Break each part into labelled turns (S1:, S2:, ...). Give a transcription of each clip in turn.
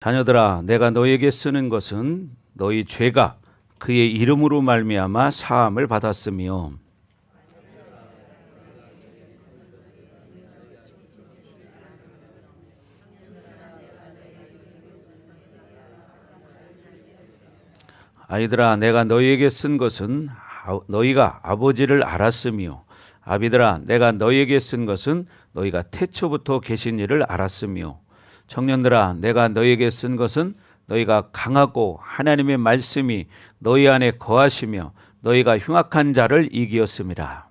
S1: 자녀들아, 내가 너에게 쓰는 것은 너희 죄가 그의 이름으로 말미암아 사함을 받았으며 아이들아, 내가 너희에게 쓴 것은 너희가 아버지를 알았으며 아비들아, 내가 너희에게 쓴 것은 너희가 태초부터 계신 이를 알았으며 청년들아, 내가 너희에게 쓴 것은 너희가 강하고 하나님의 말씀이 너희 안에 거하시며 너희가 흉악한 자를 이기었음이라.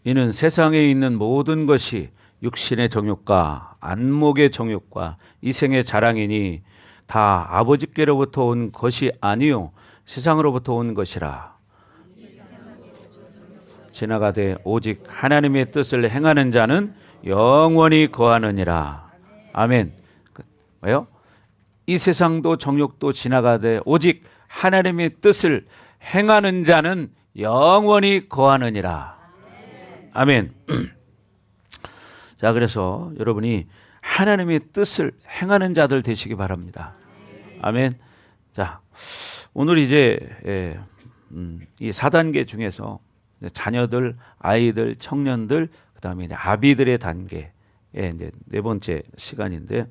S1: 이는 세상에 있는 모든 것이 육신의 정욕과 안목의 정욕과 이생의 자랑이니 다 아버지께로부터 온 것이 아니요 세상으로부터 온 것이라. 지나가되 오직 하나님의 뜻을 행하는 자는 영원히 거하느니라. 아멘. 왜요? 이 세상도 정욕도 지나가되 오직 하나님의 뜻을 행하는 자는 영원히 거하느니라. 아멘. 자, 그래서 여러분이 하나님의 뜻을 행하는 자들 되시기 바랍니다. 아멘. 자, 오늘 이제 이 4단계 중에서 자녀들, 아이들, 청년들, 그다음에 이제 아비들의 단계의 이제 네 번째 시간인데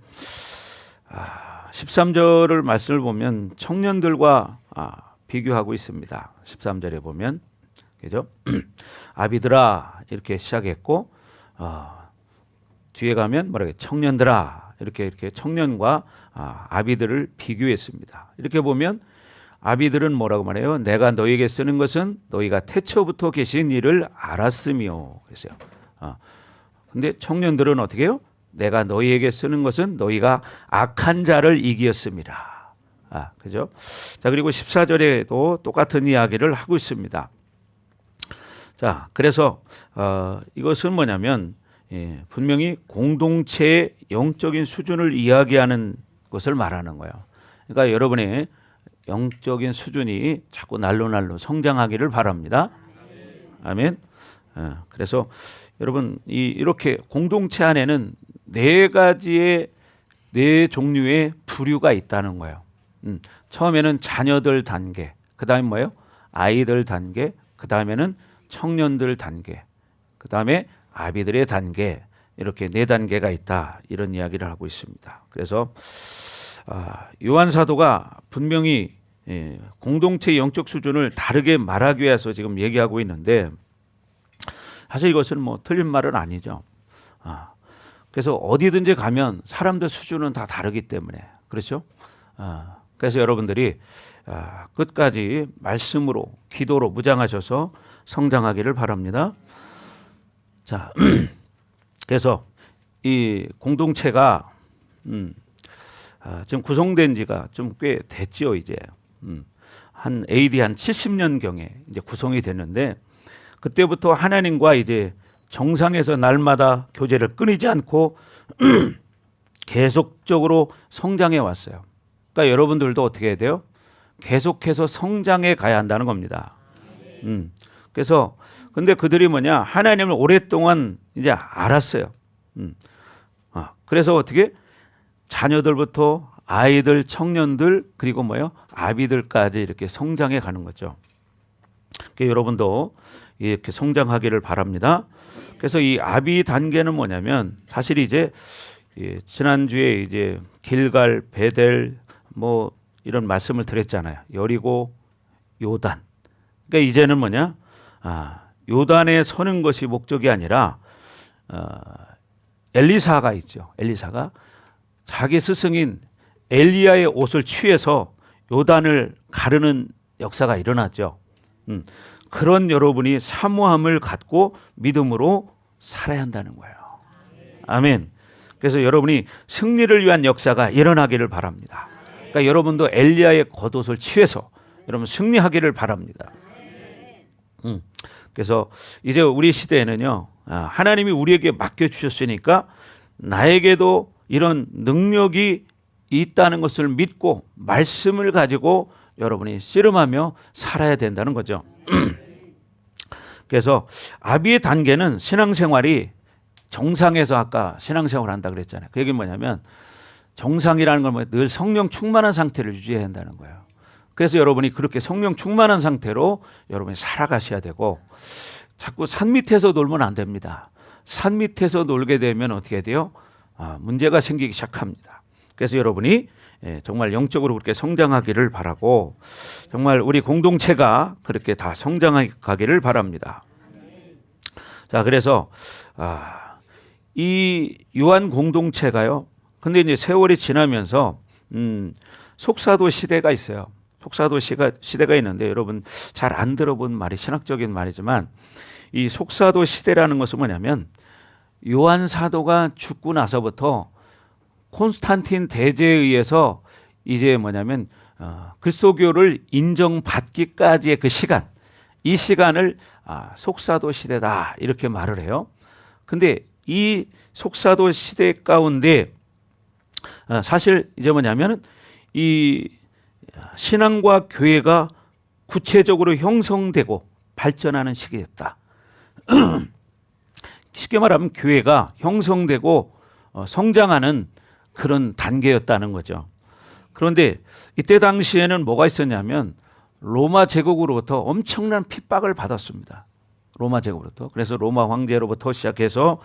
S1: 13절을 말씀을 보면 청년들과 비교하고 있습니다. 13절에 보면 그죠? 아비들아 이렇게 시작했고 뒤에 가면 뭐라고 청년들아 이렇게 청년과 아비들을 비교했습니다. 이렇게 보면 아비들은 뭐라고 말해요? 내가 너희에게 쓰는 것은 너희가 태초부터 계신 이를 알았으며 그랬어요. 근데 청년들은 어떻게 해요? 내가 너희에게 쓰는 것은 너희가 악한 자를 이기었습니다. 그죠? 자, 그리고 14절에도 똑같은 이야기를 하고 있습니다. 자, 그래서 이것은 뭐냐면 분명히 공동체의 영적인 수준을 이야기하는 것을 말하는 거예요. 그러니까 여러분의 영적인 수준이 자꾸 날로 성장하기를 바랍니다. 아멘. 그래서 여러분 이렇게 공동체 안에는 네 종류의 부류가 있다는 거예요. 처음에는 자녀들 단계, 그 다음에 뭐예요? 아이들 단계, 그 다음에는 청년들 단계, 그 다음에 아비들의 단계, 이렇게 네 단계가 있다 이런 이야기를 하고 있습니다. 그래서 요한 사도가 분명히 공동체 영적 수준을 다르게 말하기 위해서 지금 얘기하고 있는데 사실 이것은 뭐 틀린 말은 아니죠. 그래서 어디든지 가면 사람들 수준은 다 다르기 때문에 그렇죠. 그래서 여러분들이 끝까지 말씀으로 기도로 무장하셔서 성장하기를 바랍니다. 자, 그래서 이 공동체가 지금 구성된 지가 좀 꽤 됐죠. 이제 한 AD 한 70년 경에 이제 구성이 됐는데 그때부터 하나님과 이제 정상에서 날마다 교제를 끊이지 않고 계속적으로 성장해 왔어요. 그러니까 여러분들도 어떻게 해야 돼요? 계속해서 성장해 가야 한다는 겁니다. 그래서 근데 그들이 뭐냐? 하나님을 오랫동안 이제 알았어요. 그래서 어떻게 자녀들부터 아이들, 청년들 그리고 뭐요? 아비들까지 이렇게 성장해 가는 거죠. 그러니까 여러분도 이렇게 성장하기를 바랍니다. 그래서 이 아비 단계는 뭐냐면 사실 이제 지난주에 이제 길갈, 베델 뭐 이런 말씀을 드렸잖아요. 여리고, 요단. 그러니까 이제는 뭐냐? 요단에 서는 것이 목적이 아니라 엘리사가 있죠. 엘리사가 자기 스승인 엘리야의 옷을 취해서 요단을 가르는 역사가 일어났죠. 그런 여러분이 사모함을 갖고 믿음으로 살아야 한다는 거예요. 아멘. 그래서 여러분이 승리를 위한 역사가 일어나기를 바랍니다. 그러니까 여러분도 엘리야의 겉옷을 취해서 여러분 승리하기를 바랍니다. 그래서 이제 우리 시대에는요, 하나님이 우리에게 맡겨주셨으니까 나에게도 이런 능력이 있다는 것을 믿고 말씀을 가지고 여러분이 씨름하며 살아야 된다는 거죠. 그래서 아비의 단계는 신앙생활이 정상에서 아까 신앙생활 한다 그랬잖아요. 그 얘기는 뭐냐면 정상이라는 건 늘 성령 충만한 상태를 유지해야 한다는 거예요. 그래서 여러분이 그렇게 성령 충만한 상태로 여러분이 살아가셔야 되고 자꾸 산 밑에서 놀면 안 됩니다. 산 밑에서 놀게 되면 어떻게 돼요? 문제가 생기기 시작합니다. 그래서 여러분이 정말 영적으로 그렇게 성장하기를 바라고 정말 우리 공동체가 그렇게 다 성장하기를 바랍니다. 자, 그래서 이 요한 공동체가요. 근데 이제 세월이 지나면서 속사도 시대가 있어요. 속사도 시대가 있는데 여러분 잘 안 들어본 말이 신학적인 말이지만 이 속사도 시대라는 것은 뭐냐면 요한 사도가 죽고 나서부터 콘스탄틴 대제에 의해서 이제 뭐냐면 그리스도교를 인정받기까지의 그 시간, 이 시간을 속사도 시대다 이렇게 말을 해요. 근데 이 속사도 시대 가운데 사실 이제 뭐냐면 이 신앙과 교회가 구체적으로 형성되고 발전하는 시기였다. 쉽게 말하면 교회가 형성되고 성장하는 그런 단계였다는 거죠. 그런데 이때 당시에는 뭐가 있었냐면 로마 제국으로부터 엄청난 핍박을 받았습니다. 로마 제국으로부터. 그래서 로마 황제로부터 시작해서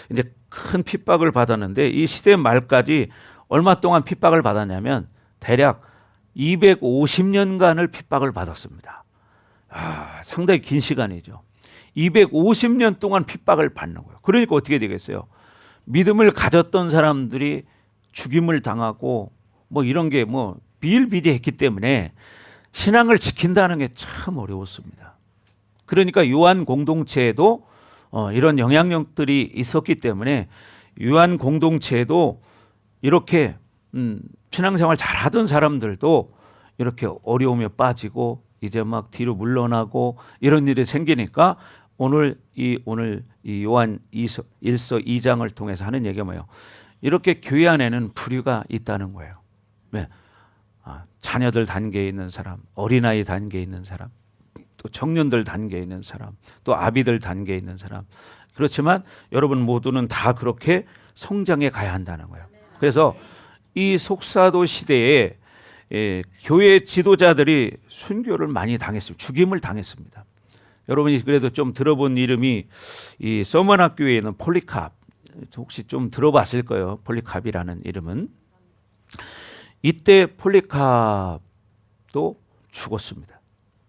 S1: 이제 큰 핍박을 받았는데 이 시대 말까지 얼마 동안 핍박을 받았냐면 대략 250년간을 핍박을 받았습니다. 상당히 긴 시간이죠. 250년 동안 핍박을 받는 거예요. 그러니까 어떻게 되겠어요? 믿음을 가졌던 사람들이 죽임을 당하고 뭐 이런 게 뭐 비일비재했기 때문에 신앙을 지킨다는 게 참 어려웠습니다. 그러니까 요한 공동체에도 이런 영향력들이 있었기 때문에 요한 공동체에도 이렇게 신앙생활 잘하던 사람들도 이렇게 어려움에 빠지고 이제 막 뒤로 물러나고 이런 일이 생기니까 오늘 이 요한 1서 2장을 통해서 하는 얘기가 뭐예요? 이렇게 교회 안에는 부류가 있다는 거예요. 왜? 자녀들 단계에 있는 사람, 어린아이 단계에 있는 사람, 또 청년들 단계에 있는 사람, 또 아비들 단계에 있는 사람. 그렇지만 여러분 모두는 다 그렇게 성장해 가야 한다는 거예요. 그래서 이 속사도 시대에 교회 지도자들이 순교를 많이 당했습니다. 죽임을 당했습니다. 여러분이 그래도 좀 들어본 이름이 이 서머나 교회에 있는 폴리캅, 혹시 좀 들어봤을 거예요. 폴리캅이라는 이름은. 이때 폴리캅도 죽었습니다.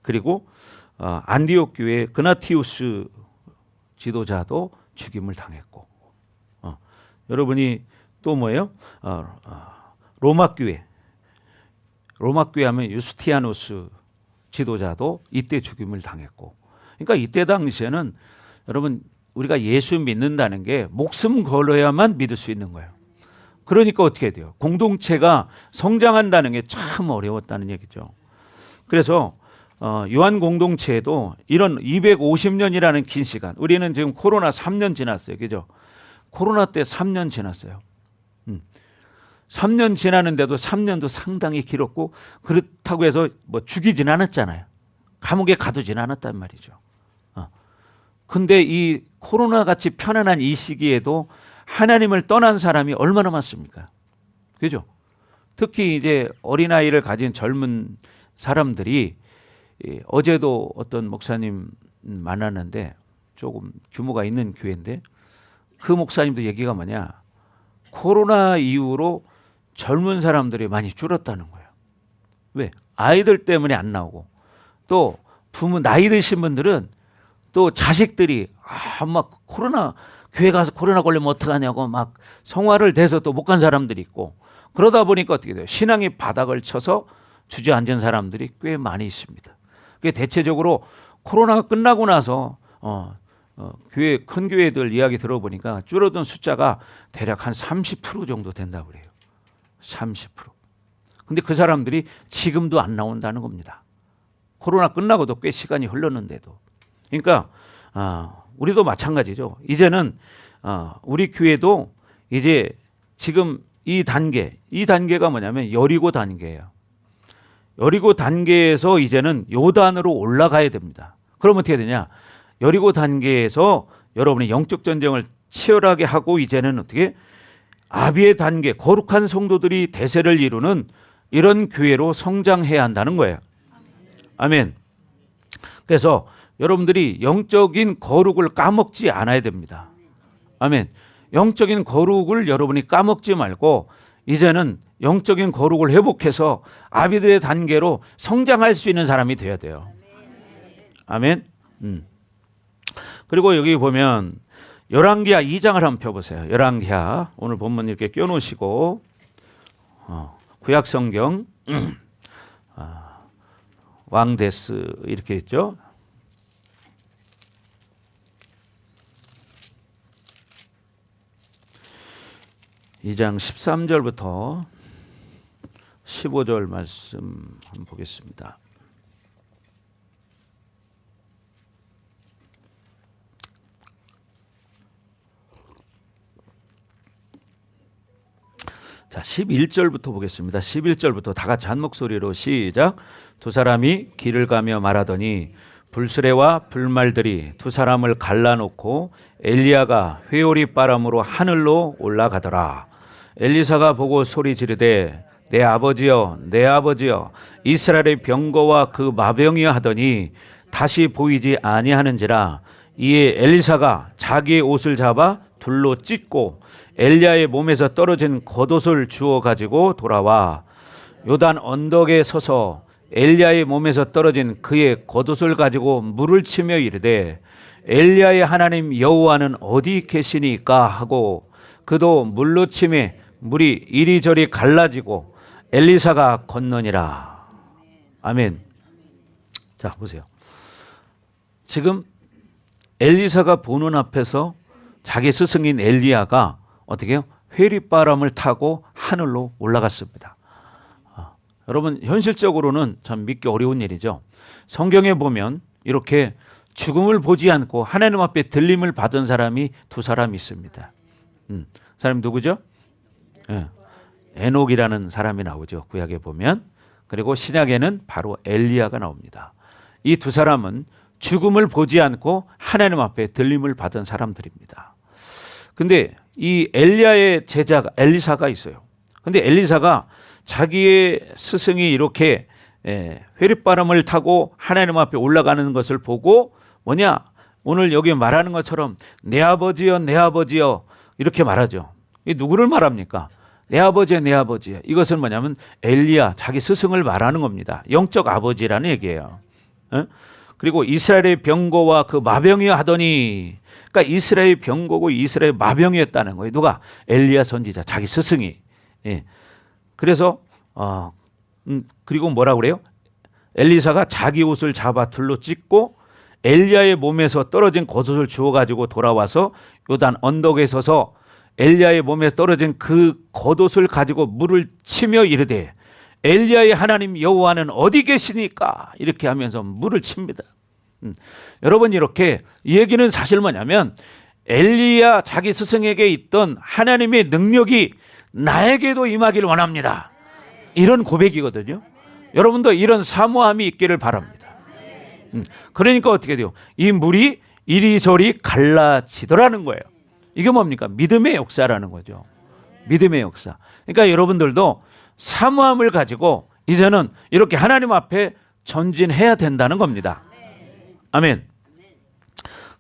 S1: 그리고 안디옥 교회 그나티우스 지도자도 죽임을 당했고, 여러분이 또 뭐예요? 로마 교회 하면 유스티아누스 지도자도 이때 죽임을 당했고, 그러니까 이때 당시에는 여러분 우리가 예수 믿는다는 게 목숨 걸어야만 믿을 수 있는 거예요. 그러니까 어떻게 돼요? 공동체가 성장한다는 게 참 어려웠다는 얘기죠. 그래서 요한 공동체에도 이런 250년이라는 긴 시간, 우리는 지금 코로나 3년 지났어요. 그죠? 코로나 때 3년 지났어요. 3년 지나는데도 3년도 상당히 길었고, 그렇다고 해서 뭐 죽이진 않았잖아요. 감옥에 가두진 않았단 말이죠. 근데 이 코로나 같이 편안한 이 시기에도 하나님을 떠난 사람이 얼마나 많습니까? 그죠? 특히 이제 어린아이를 가진 젊은 사람들이, 어제도 어떤 목사님 만났는데 조금 규모가 있는 교회인데 그 목사님도 얘기가 뭐냐, 코로나 이후로 젊은 사람들이 많이 줄었다는 거예요. 왜? 아이들 때문에 안 나오고, 또 부모 나이 드신 분들은 또 자식들이 막 코로나, 교회 가서 코로나 걸리면 어떡하냐고 막 성화를 대서 또 못 간 사람들이 있고, 그러다 보니까 어떻게 돼요? 신앙이 바닥을 쳐서 주저앉은 사람들이 꽤 많이 있습니다. 그게 대체적으로 코로나가 끝나고 나서 교회, 큰 교회들 이야기 들어보니까 줄어든 숫자가 대략 한 30% 정도 된다고 그래요. 30%. 근데 그 사람들이 지금도 안 나온다는 겁니다. 코로나 끝나고도 꽤 시간이 흘렀는데도. 그러니까 우리도 마찬가지죠. 이제는 우리 교회도 이제 지금 이 단계가 뭐냐면 여리고 단계예요. 여리고 단계에서 이제는 요단으로 올라가야 됩니다. 그러면 어떻게 되냐? 여리고 단계에서 여러분이 영적 전쟁을 치열하게 하고 이제는 어떻게 아비의 단계, 거룩한 성도들이 대세를 이루는 이런 교회로 성장해야 한다는 거예요. 아멘. 그래서 여러분들이 영적인 거룩을 까먹지 않아야 됩니다. 아멘. 영적인 거룩을 여러분이 까먹지 말고 이제는 영적인 거룩을 회복해서 아비들의 단계로 성장할 수 있는 사람이 되어야 돼요. 아멘. 그리고 여기 보면 열왕기하 2장을 한번 펴보세요. 열왕기하 오늘 본문 이렇게 껴놓으시고 구약성경 왕데스 이렇게 있죠. 이 장 13절부터 15절 말씀 한번 보겠습니다. 자, 11절부터 보겠습니다. 11절부터 다 같이 한 목소리로 시작. 두 사람이 길을 가며 말하더니 불수레와 불말들이 두 사람을 갈라놓고 엘리야가 회오리 바람으로 하늘로 올라가더라. 엘리사가 보고 소리 지르되 내 아버지여 내 아버지여 이스라엘의 병거와 그 마병이여 하더니 다시 보이지 아니하는지라. 이에 엘리사가 자기의 옷을 잡아 둘로 찢고 엘리야의 몸에서 떨어진 겉옷을 주워 가지고 돌아와 요단 언덕에 서서 엘리야의 몸에서 떨어진 그의 겉옷을 가지고 물을 치며 이르되 엘리야의 하나님 여호와는 어디 계시니까 하고 그도 물로 치매 물이 이리저리 갈라지고 엘리사가 건너니라. 아멘. 자 보세요. 지금 엘리사가 보는 앞에서 자기 스승인 엘리야가 어떻게 해요? 회리바람을 타고 하늘로 올라갔습니다. 여러분 현실적으로는 참 믿기 어려운 일이죠. 성경에 보면 이렇게 죽음을 보지 않고 하나님 앞에 들림을 받은 사람이 두 사람이 있습니다. 사람이 누구죠? 에녹이라는 사람이 나오죠. 구약에 보면. 그리고 신약에는 바로 엘리야가 나옵니다. 이 두 사람은 죽음을 보지 않고 하나님 앞에 들림을 받은 사람들입니다. 근데 이 엘리야의 제자가 엘리사가 있어요. 근데 엘리사가 자기의 스승이 이렇게 회립바람을 타고 하나님 앞에 올라가는 것을 보고 뭐냐? 오늘 여기 말하는 것처럼 내 아버지여 내 아버지여 이렇게 말하죠. 이 누구를 말합니까? 내 아버지여 내 아버지여. 이것은 뭐냐면 엘리야 자기 스승을 말하는 겁니다. 영적 아버지라는 얘기예요. 그리고 이스라엘의 병거와 그 마병이여 하더니 그러니까 이스라엘 병거고 이스라엘 마병이었다는 거예요. 누가? 엘리야 선지자 자기 스승이. 그래서 그리고 뭐라 그래요? 엘리사가 자기 옷을 잡아 둘로 찢고 엘리야의 몸에서 떨어진 겉옷을 주워 가지고 돌아와서 요단 언덕에 서서 엘리야의 몸에 떨어진 그 겉옷을 가지고 물을 치며 이르되 엘리야의 하나님 여호와는 어디 계시니까 이렇게 하면서 물을 칩니다. 여러분 이렇게 이 얘기는 사실 뭐냐면 엘리야 자기 스승에게 있던 하나님의 능력이 나에게도 임하길 원합니다. 이런 고백이거든요. 여러분도 이런 사모함이 있기를 바랍니다. 그러니까 어떻게 돼요? 이 물이 이리저리 갈라지더라는 거예요. 이게 뭡니까? 믿음의 역사라는 거죠. 믿음의 역사. 그러니까 여러분들도 사모함을 가지고 이제는 이렇게 하나님 앞에 전진해야 된다는 겁니다. 아멘.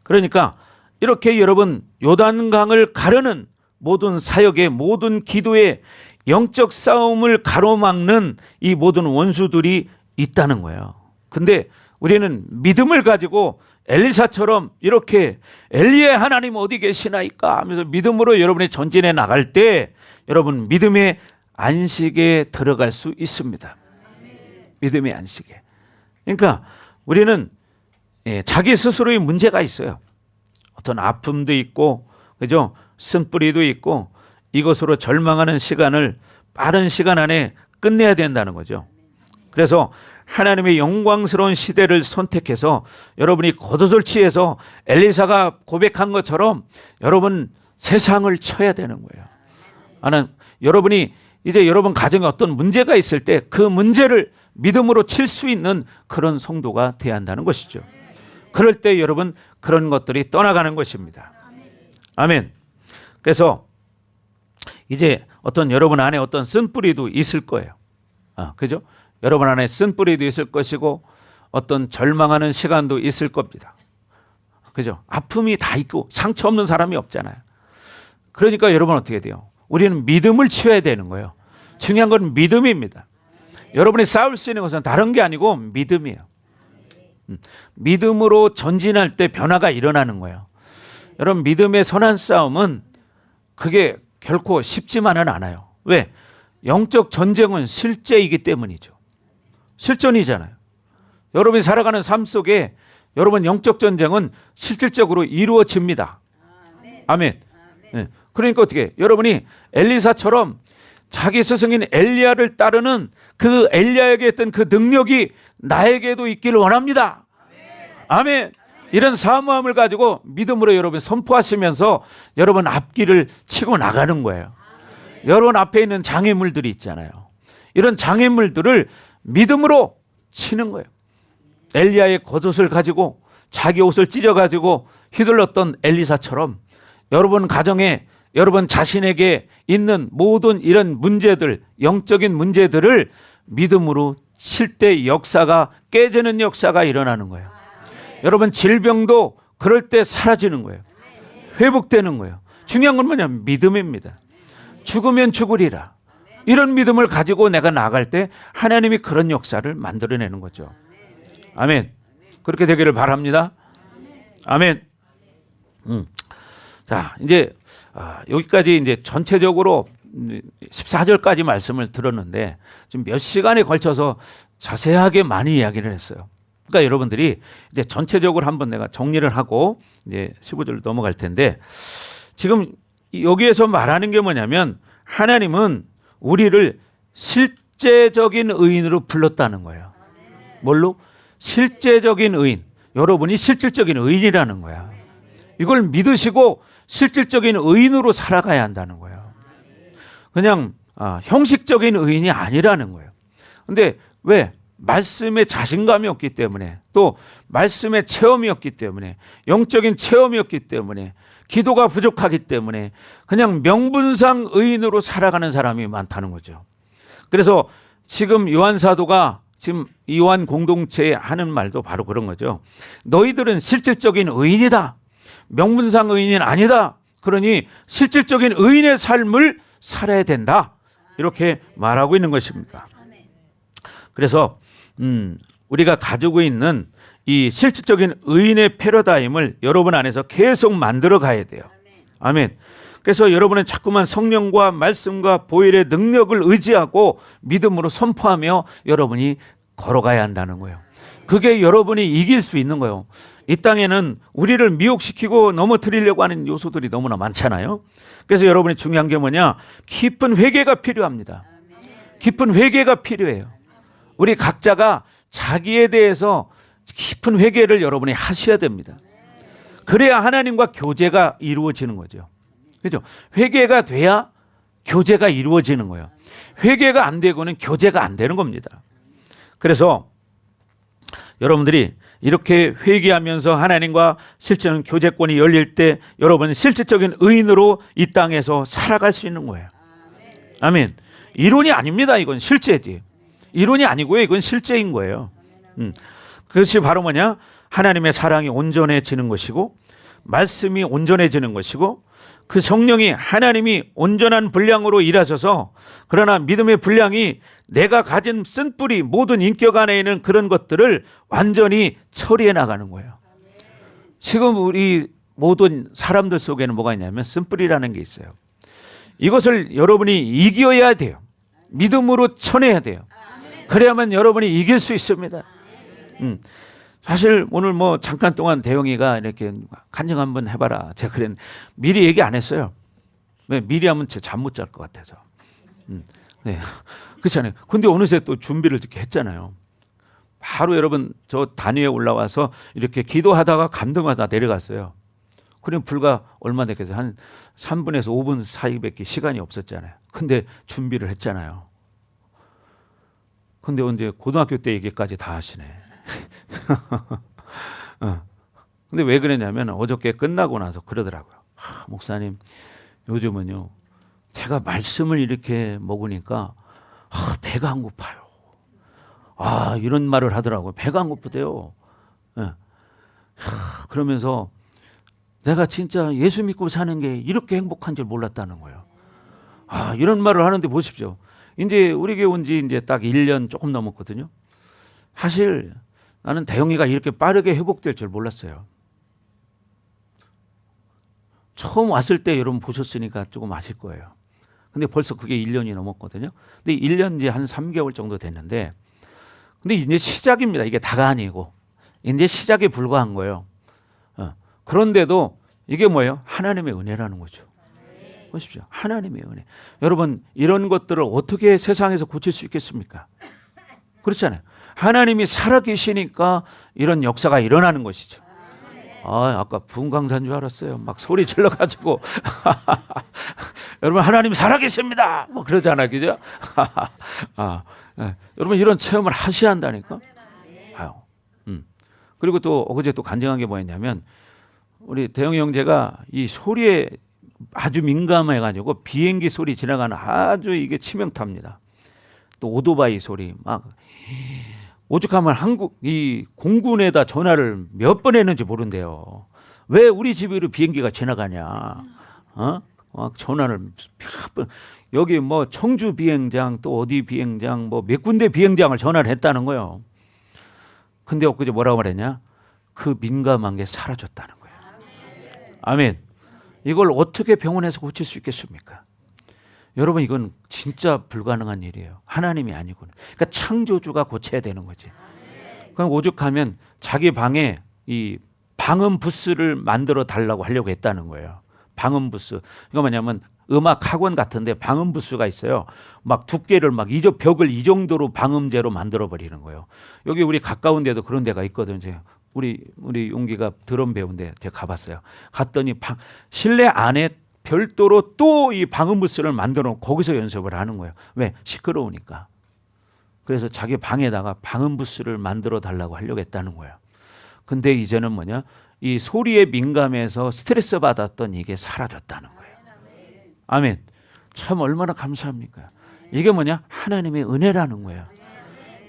S1: 그러니까 이렇게 여러분 요단강을 가르는 모든 사역의 모든 기도의 영적 싸움을 가로막는 이 모든 원수들이 있다는 거예요. 근데 우리는 믿음을 가지고 엘리사처럼 이렇게 엘리의 하나님 어디 계시나이까 하면서 믿음으로 여러분이 전진해 나갈 때 여러분 믿음의 안식에 들어갈 수 있습니다. 믿음의 안식에. 그러니까 우리는 자기 스스로의 문제가 있어요. 어떤 아픔도 있고, 그죠? 쓴뿌리도 있고, 이것으로 절망하는 시간을 빠른 시간 안에 끝내야 된다는 거죠. 그래서 하나님의 영광스러운 시대를 선택해서 여러분이 겉옷을 취해서 엘리사가 고백한 것처럼 여러분 세상을 쳐야 되는 거예요. 나는 여러분이 이제 여러분 가정에 어떤 문제가 있을 때 그 문제를 믿음으로 칠 수 있는 그런 성도가 돼야 한다는 것이죠. 그럴 때 여러분 그런 것들이 떠나가는 것입니다. 아멘. 그래서 이제 어떤 여러분 안에 어떤 쓴뿌리도 있을 거예요. 그죠? 여러분 안에 쓴뿌리도 있을 것이고 어떤 절망하는 시간도 있을 겁니다. 그죠? 아픔이 다 있고 상처 없는 사람이 없잖아요. 그러니까 여러분 어떻게 돼요? 우리는 믿음을 취해야 되는 거예요. 중요한 건 믿음입니다. 여러분이 싸울 수 있는 것은 다른 게 아니고 믿음이에요. 믿음으로 전진할 때 변화가 일어나는 거예요. 여러분 믿음의 선한 싸움은 그게 결코 쉽지만은 않아요. 왜? 영적 전쟁은 실제이기 때문이죠. 실전이잖아요. 여러분이 살아가는 삶 속에 여러분 영적 전쟁은 실질적으로 이루어집니다. 아멘. 네. 그러니까 어떻게? 여러분이 엘리사처럼 자기 스승인 엘리야를 따르는 그 엘리야에게 있던 그 능력이 나에게도 있기를 원합니다. 아멘. 이런 사모함을 가지고 믿음으로 여러분 선포하시면서 여러분 앞길을 치고 나가는 거예요. 여러분 앞에 있는 장애물들이 있잖아요. 이런 장애물들을 믿음으로 치는 거예요. 엘리야의 겉옷을 가지고 자기 옷을 찢어가지고 휘둘렀던 엘리사처럼 여러분 가정에 여러분 자신에게 있는 모든 이런 문제들, 영적인 문제들을 믿음으로 칠 때 역사가 깨지는 역사가 일어나는 거예요. 여러분 질병도 그럴 때 사라지는 거예요. 회복되는 거예요. 중요한 건 뭐냐면 믿음입니다. 죽으면 죽으리라. 이런 믿음을 가지고 내가 나갈 때 하나님이 그런 역사를 만들어내는 거죠. 아멘. 그렇게 되기를 바랍니다. 아멘. 자, 이제 여기까지 이제 전체적으로 14절까지 말씀을 들었는데 지금 몇 시간에 걸쳐서 자세하게 많이 이야기를 했어요. 그러니까 여러분들이 이제 전체적으로 한번 내가 정리를 하고 이제 15절 넘어갈 텐데 지금 여기에서 말하는 게 뭐냐면 하나님은 우리를 실제적인 의인으로 불렀다는 거예요. 뭘로? 실제적인 의인. 여러분이 실질적인 의인이라는 거야. 이걸 믿으시고 실질적인 의인으로 살아가야 한다는 거예요. 그냥 형식적인 의인이 아니라는 거예요. 근데 왜? 말씀에 자신감이 없기 때문에 또 말씀의 체험이 없기 때문에 영적인 체험이 없기 때문에 기도가 부족하기 때문에 그냥 명분상 의인으로 살아가는 사람이 많다는 거죠. 그래서 지금 요한 사도가 지금 요한 공동체에 하는 말도 바로 그런 거죠. 너희들은 실질적인 의인이다. 명분상 의인이 아니다. 그러니 실질적인 의인의 삶을 살아야 된다. 이렇게 말하고 있는 것입니다. 그래서 우리가 가지고 있는 이 실질적인 의인의 패러다임을 여러분 안에서 계속 만들어 가야 돼요. 아멘. 그래서 여러분은 자꾸만 성령과 말씀과 보혈의 능력을 의지하고 믿음으로 선포하며 여러분이 걸어가야 한다는 거예요. 그게 여러분이 이길 수 있는 거예요. 이 땅에는 우리를 미혹시키고 넘어뜨리려고 하는 요소들이 너무나 많잖아요. 그래서 여러분이 중요한 게 뭐냐? 깊은 회개가 필요합니다. 깊은 회개가 필요해요. 우리 각자가 자기에 대해서 깊은 회개를 여러분이 하셔야 됩니다. 그래야 하나님과 교제가 이루어지는 거죠. 그렇죠? 회개가 돼야 교제가 이루어지는 거예요. 회개가 안 되고는 교제가 안 되는 겁니다. 그래서 여러분들이 이렇게 회개하면서 하나님과 실제는 교제권이 열릴 때 여러분 실질적인 의인으로 이 땅에서 살아갈 수 있는 거예요. 아멘. 이론이 아닙니다. 이건 실제지. 이론이 아니고요. 이건 실제인 거예요. 그것이 바로 뭐냐? 하나님의 사랑이 온전해지는 것이고 말씀이 온전해지는 것이고 그 성령이 하나님이 온전한 분량으로 일하셔서 그러나 믿음의 분량이 내가 가진 쓴뿌리 모든 인격 안에 있는 그런 것들을 완전히 처리해 나가는 거예요. 지금 우리 모든 사람들 속에는 뭐가 있냐면 쓴뿌리라는 게 있어요. 이것을 여러분이 이겨야 돼요. 믿음으로 쳐내야 돼요. 그래야만 여러분이 이길 수 있습니다. 사실 오늘 뭐 잠깐 동안 대영이가 이렇게 간증 한번 해봐라. 제가 그랬는데 미리 얘기 안 했어요. 왜? 미리 하면 제 잠 못 잘 것 같아서. 네. 그렇잖아요. 근데 어느새 또 준비를 이렇게 했잖아요. 바로 여러분 저 단위에 올라와서 이렇게 기도하다가 감동하다 내려갔어요. 그럼 불과 얼마 됐겠어요. 한 3분에서 5분 사이밖에 시간이 없었잖아요. 근데 준비를 했잖아요. 근데 언제 고등학교 때 얘기까지 다 하시네. 근데 왜 그랬냐면 어저께 끝나고 나서 그러더라고요. 목사님, 요즘은요 제가 말씀을 이렇게 먹으니까 배가 안 고파요. 이런 말을 하더라고요. 배가 안 고프대요. 예. 그러면서 내가 진짜 예수 믿고 사는 게 이렇게 행복한 줄 몰랐다는 거예요. 이런 말을 하는데 보십시오. 이제 우리 교회 온 지 이제 딱 1년 조금 넘었거든요. 사실 나는 대영이가 이렇게 빠르게 회복될 줄 몰랐어요. 처음 왔을 때 여러분 보셨으니까 조금 아실 거예요. 근데 벌써 그게 1년이 넘었거든요. 근데 1년 이제 한 3개월 정도 됐는데, 근데 이제 시작입니다. 이게 다가 아니고 이제 시작에 불과한 거예요. 그런데도 이게 뭐예요? 하나님의 은혜라는 거죠. 보십시오. 하나님의 은혜. 여러분, 이런 것들을 어떻게 세상에서 고칠 수 있겠습니까? 그렇잖아요. 하나님이 살아계시니까 이런 역사가 일어나는 것이죠. 아까 분광산 줄 알았어요. 막 소리 질러가지고 여러분, 하나님 살아계십니다 뭐 그러잖아요, 그죠? 여러분, 이런 체험을 하셔야 한다니까. 그리고 또 어제 또 간증한 게 뭐였냐면, 우리 대영이 형제가 이 소리에 아주 민감해가지고 비행기 소리 지나가는 아주 이게 치명타입니다. 또 오토바이 소리 막 오죽하면 한국 이 공군에다 전화를 몇 번 했는지 모른대요. 왜 우리 집으로 비행기가 지나가냐? 막 전화를 몇 번, 여기 뭐 청주 비행장 또 어디 비행장 뭐 몇 군데 비행장을 전화를 했다는 거예요. 근데 엊그제 뭐라고 말했냐? 그 민감한 게 사라졌다는 거예요. 아멘. 이걸 어떻게 병원에서 고칠 수 있겠습니까? 여러분, 이건 진짜 불가능한 일이에요. 하나님이 아니고는. 그러니까 창조주가 고쳐야 되는 거지. 그럼 오죽하면 자기 방에 이 방음 부스를 만들어 달라고 하려고 했다는 거예요. 방음 부스. 이거 뭐냐면 음악 학원 같은데 방음 부스가 있어요. 막 두께를 막 벽을 이 정도로 방음제로 만들어 버리는 거예요. 여기 우리 가까운 데도 그런 데가 있거든요. 우리 용기가 드럼 배운데 제가 가봤어요. 갔더니 실내 안에 별도로 또 이 방음 부스를 만들어 놓고 거기서 연습을 하는 거예요. 왜? 시끄러우니까. 그래서 자기 방에다가 방음 부스를 만들어 달라고 하려고 했다는 거예요. 근데 이제는 뭐냐? 이 소리에 민감해서 스트레스 받았던 이게 사라졌다는 거예요. 아멘. 참 얼마나 감사합니까? 이게 뭐냐? 하나님의 은혜라는 거예요.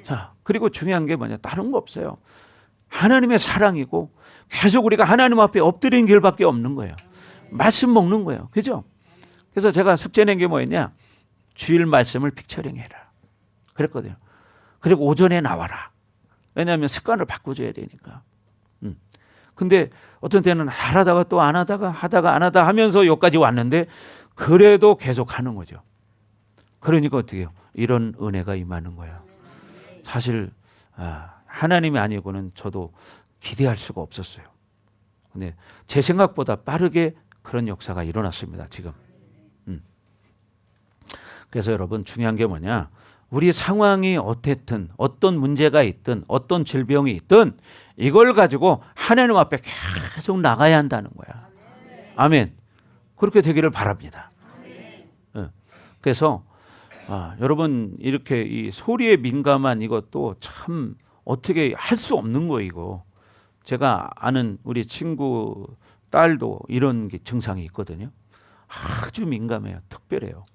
S1: 자, 그리고 중요한 게 뭐냐? 다른 거 없어요. 하나님의 사랑이고 계속 우리가 하나님 앞에 엎드리는 길밖에 없는 거예요. 말씀 먹는 거예요. 그죠? 그래서 제가 숙제 낸 게 뭐였냐? 주일 말씀을 픽처링 해라. 그랬거든요. 그리고 오전에 나와라. 왜냐하면 습관을 바꿔줘야 되니까. 근데 어떤 때는 하다가 또 안 하다가 하다가 안 하다 하면서 여기까지 왔는데 그래도 계속 하는 거죠. 그러니까 어떻게 해요? 이런 은혜가 임하는 거예요. 사실 하나님이 아니고는 저도 기대할 수가 없었어요. 근데 제 생각보다 빠르게 그런 역사가 일어났습니다, 지금. 그래서 여러분, 중요한 게 뭐냐? 우리 상황이 어땠든 어떤 문제가 있든 어떤 질병이 있든 이걸 가지고 하나님 앞에 계속 나가야 한다는 거야. 아멘. 그렇게 되기를 바랍니다. 그래서 여러분, 이렇게 이 소리에 민감한 이것도 참 어떻게 할 수 없는 거예요, 이거. 제가 아는 우리 친구 딸도 이런 게 증상이 있거든요. 아주 민감해요. 특별해요.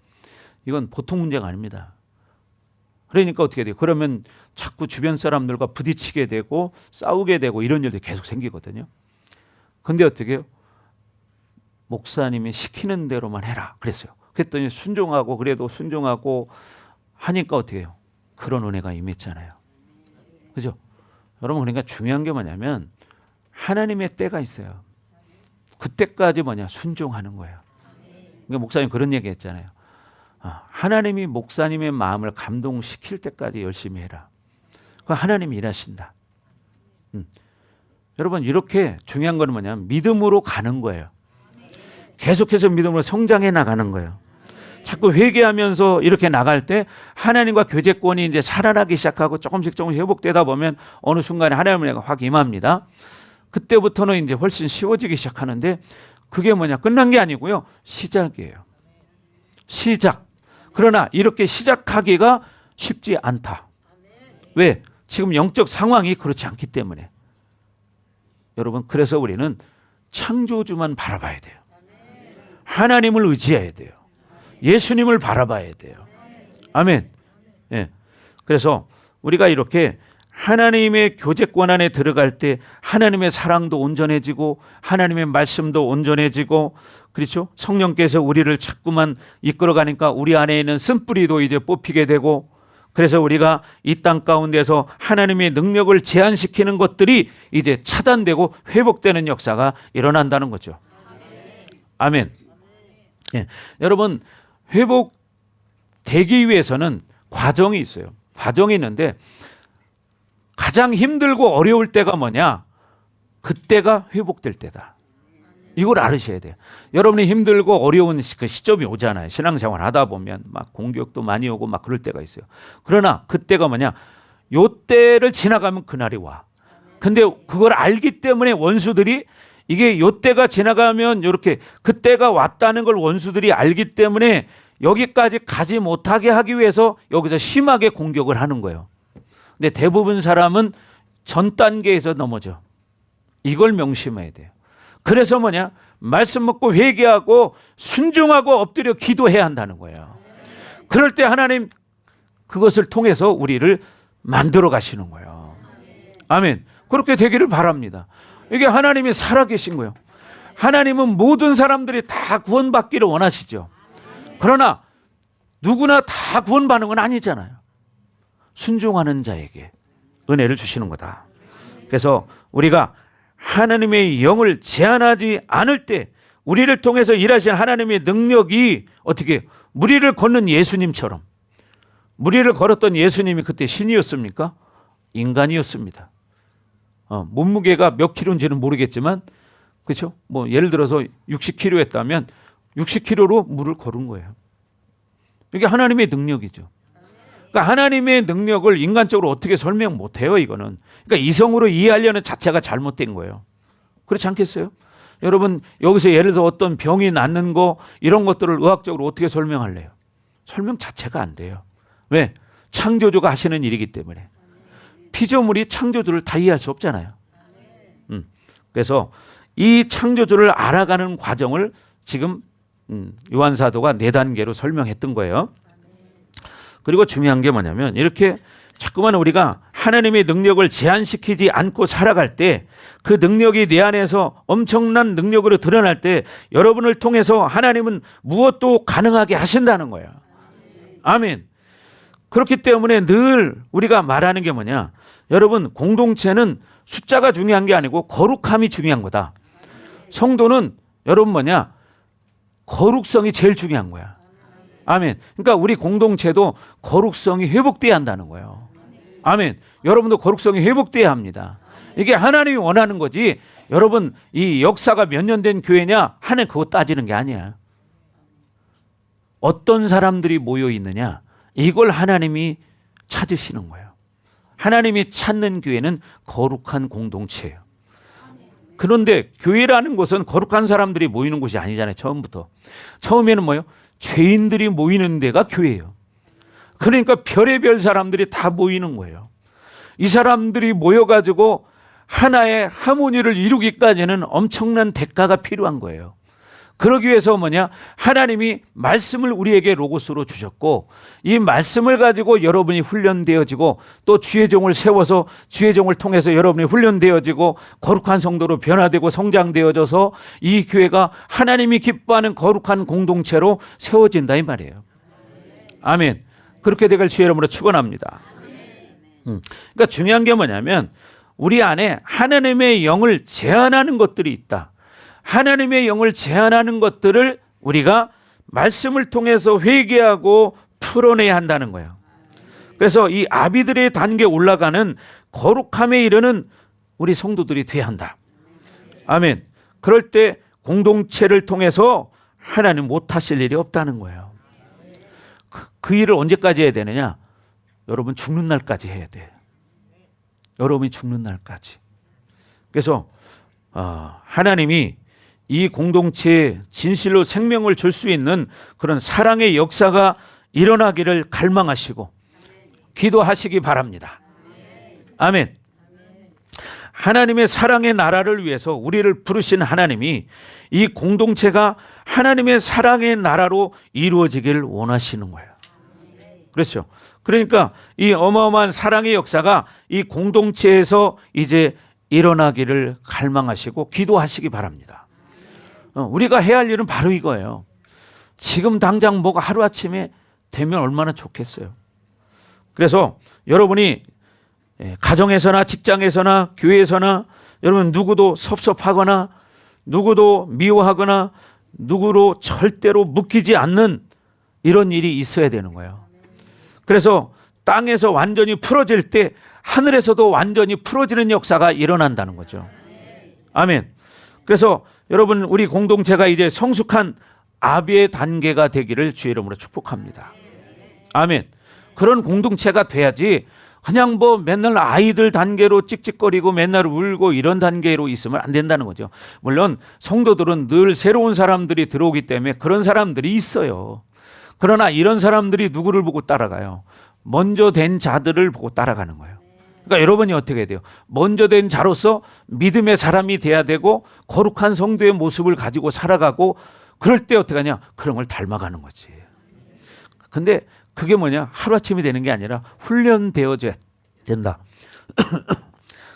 S1: 이건 보통 문제가 아닙니다. 그러니까 어떻게 돼요? 그러면 자꾸 주변 사람들과 부딪히게 되고 싸우게 되고 이런 일들이 계속 생기거든요. 근데 어떻게 해요? 목사님이 시키는 대로만 해라 그랬어요. 그랬더니 순종하고, 그래도 순종하고 하니까 어떻게 해요? 그런 은혜가 임했잖아요. 그죠? 여러분, 그러니까 중요한 게 뭐냐면 하나님의 때가 있어요. 그때까지 순종하는 거예요. 그러니까 목사님 그런 얘기 했잖아요. 하나님이 목사님의 마음을 감동시킬 때까지 열심히 해라. 하나님이 일하신다. 여러분, 이렇게 중요한 건 뭐냐면 믿음으로 가는 거예요. 계속해서 믿음으로 성장해 나가는 거예요. 자꾸 회개하면서 이렇게 나갈 때 하나님과 교제권이 이제 살아나기 시작하고 조금씩 회복되다 보면 어느 순간에 하나님의 은혜가 확 임합니다. 그때부터는 이제 훨씬 쉬워지기 시작하는데 그게 끝난 게 아니고요. 시작이에요. 시작. 그러나 이렇게 시작하기가 쉽지 않다. 왜? 지금 영적 상황이 그렇지 않기 때문에. 여러분, 그래서 우리는 창조주만 바라봐야 돼요. 하나님을 의지해야 돼요. 예수님을 바라봐야 돼요. 아멘. 예. 그래서 우리가 이렇게 하나님의 교제권 안에 들어갈 때 하나님의 사랑도 온전해지고 하나님의 말씀도 온전해지고, 그렇죠? 성령께서 우리를 자꾸만 이끌어가니까 우리 안에 있는 쓴뿌리도 이제 뽑히게 되고, 그래서 우리가 이 땅 가운데서 하나님의 능력을 제한시키는 것들이 이제 차단되고 회복되는 역사가 일어난다는 거죠. 아멘. 예. 여러분, 회복되기 위해서는 과정이 있어요. 과정이 있는데 가장 힘들고 어려울 때가 뭐냐? 그때가 회복될 때다. 이걸 알으셔야 돼요. 여러분이 힘들고 어려운 그 시점이 오잖아요. 신앙생활 하다 보면 막 공격도 많이 오고 막 그럴 때가 있어요. 그러나 그때가 뭐냐? 요 때를 지나가면 그날이 와. 근데 그걸 알기 때문에 원수들이, 이게 요 때가 지나가면 이렇게 그때가 왔다는 걸 원수들이 알기 때문에 여기까지 가지 못하게 하기 위해서 여기서 심하게 공격을 하는 거예요. 근데 대부분 사람은 전 단계에서 넘어져. 이걸 명심해야 돼요. 그래서 뭐냐? 말씀 먹고 회개하고 순종하고 엎드려 기도해야 한다는 거예요. 그럴 때 하나님 그것을 통해서 우리를 만들어 가시는 거예요. 아멘. 그렇게 되기를 바랍니다. 이게 하나님이 살아계신 거예요. 하나님은 모든 사람들이 다 구원받기를 원하시죠. 그러나 누구나 다 구원받는 건 아니잖아요. 순종하는 자에게 은혜를 주시는 거다. 그래서 우리가 하나님의 영을 제한하지 않을 때 우리를 통해서 일하신 하나님의 능력이 어떻게, 무리를 걷는 예수님처럼, 무리를 걸었던 예수님이 그때 신이었습니까? 인간이었습니다. 몸무게가 몇 킬로인지는 모르겠지만, 그렇죠? 뭐 예를 들어서 60kg 했다면 60kg로 물을 걸은 거예요. 이게 하나님의 능력이죠. 그러니까 하나님의 능력을 인간적으로 어떻게 설명 못해요, 이거는. 그러니까 이성으로 이해하려는 자체가 잘못된 거예요. 그렇지 않겠어요? 여러분, 여기서 예를 들어 어떤 병이 낫는 거, 이런 것들을 의학적으로 어떻게 설명할래요? 설명 자체가 안 돼요. 왜? 창조주가 하시는 일이기 때문에. 피조물이 창조주를 다 이해할 수 없잖아요. 그래서 이 창조주를 알아가는 과정을 지금 요한 사도가 4단계로 설명했던 거예요. 그리고 중요한 게 뭐냐면, 이렇게 자꾸만 우리가 하나님의 능력을 제한시키지 않고 살아갈 때, 그 능력이 내 안에서 엄청난 능력으로 드러날 때 여러분을 통해서 하나님은 무엇도 가능하게 하신다는 거예요. 아멘. 그렇기 때문에 늘 우리가 말하는 게 뭐냐? 여러분, 공동체는 숫자가 중요한 게 아니고 거룩함이 중요한 거다. 성도는 여러분 뭐냐? 거룩성이 제일 중요한 거야. 아멘. 그러니까 우리 공동체도 거룩성이 회복돼야 한다는 거예요. 아멘. 여러분도 거룩성이 회복돼야 합니다. 이게 하나님이 원하는 거지. 여러분, 이 역사가 몇 년 된 교회냐? 하나님 그거 따지는 게 아니야. 어떤 사람들이 모여 있느냐? 이걸 하나님이 찾으시는 거예요. 하나님이 찾는 교회는 거룩한 공동체예요. 그런데 교회라는 곳은 거룩한 사람들이 모이는 곳이 아니잖아요. 처음부터. 처음에는 뭐예요? 죄인들이 모이는 데가 교회예요. 그러니까 별의별 사람들이 다 모이는 거예요. 이 사람들이 모여가지고 하나의 하모니를 이루기까지는 엄청난 대가가 필요한 거예요. 그러기 위해서 뭐냐? 하나님이 말씀을 우리에게 로고스로 주셨고, 이 말씀을 가지고 여러분이 훈련되어지고, 또 주의 종을 세워서 주의 종을 통해서 여러분이 훈련되어지고 거룩한 성도로 변화되고 성장되어져서 이 교회가 하나님이 기뻐하는 거룩한 공동체로 세워진다 이 말이에요. 아멘. 그렇게 되길 주의 이름으로 축원합니다. 그러니까 중요한 게 뭐냐면, 우리 안에 하나님의 영을 제한하는 것들이 있다. 하나님의 영을 제한하는 것들을 우리가 말씀을 통해서 회개하고 풀어내야 한다는 거예요. 그래서 이 아비들의 단계에 올라가는 거룩함에 이르는 우리 성도들이 돼야 한다. 아멘. 그럴 때 공동체를 통해서 하나님 못하실 일이 없다는 거예요. 그 일을 언제까지 해야 되느냐? 여러분 죽는 날까지 해야 돼. 여러분이 죽는 날까지. 그래서 하나님이 이 공동체에 진실로 생명을 줄 수 있는 그런 사랑의 역사가 일어나기를 갈망하시고 기도하시기 바랍니다. 아멘. 하나님의 사랑의 나라를 위해서 우리를 부르신 하나님이 이 공동체가 하나님의 사랑의 나라로 이루어지기를 원하시는 거예요. 그렇죠. 그러니까 이 어마어마한 사랑의 역사가 이 공동체에서 이제 일어나기를 갈망하시고 기도하시기 바랍니다. 우리가 해야 할 일은 바로 이거예요. 지금 당장 뭐가 하루아침에 되면 얼마나 좋겠어요. 그래서 여러분이 가정에서나 직장에서나 교회에서나 여러분 누구도 섭섭하거나 누구도 미워하거나 누구로 절대로 묶이지 않는 이런 일이 있어야 되는 거예요. 그래서 땅에서 완전히 풀어질 때 하늘에서도 완전히 풀어지는 역사가 일어난다는 거죠. 아멘. 그래서 여러분 우리 공동체가 이제 성숙한 아비의 단계가 되기를 주의 이름으로 축복합니다. 아멘. 그런 공동체가 돼야지 그냥 뭐 맨날 아이들 단계로 찍찍거리고 맨날 울고 이런 단계로 있으면 안 된다는 거죠. 물론 성도들은 늘 새로운 사람들이 들어오기 때문에 그런 사람들이 있어요. 그러나 이런 사람들이 누구를 보고 따라가요? 먼저 된 자들을 보고 따라가는 거예요. 그러니까 여러분이 어떻게 돼요? 먼저 된 자로서 믿음의 사람이 돼야 되고 거룩한 성도의 모습을 가지고 살아가고 그럴 때 어떻게 하냐? 그런 걸 닮아가는 거지. 근데 그게 뭐냐? 하루아침이 되는 게 아니라 훈련되어져야 된다.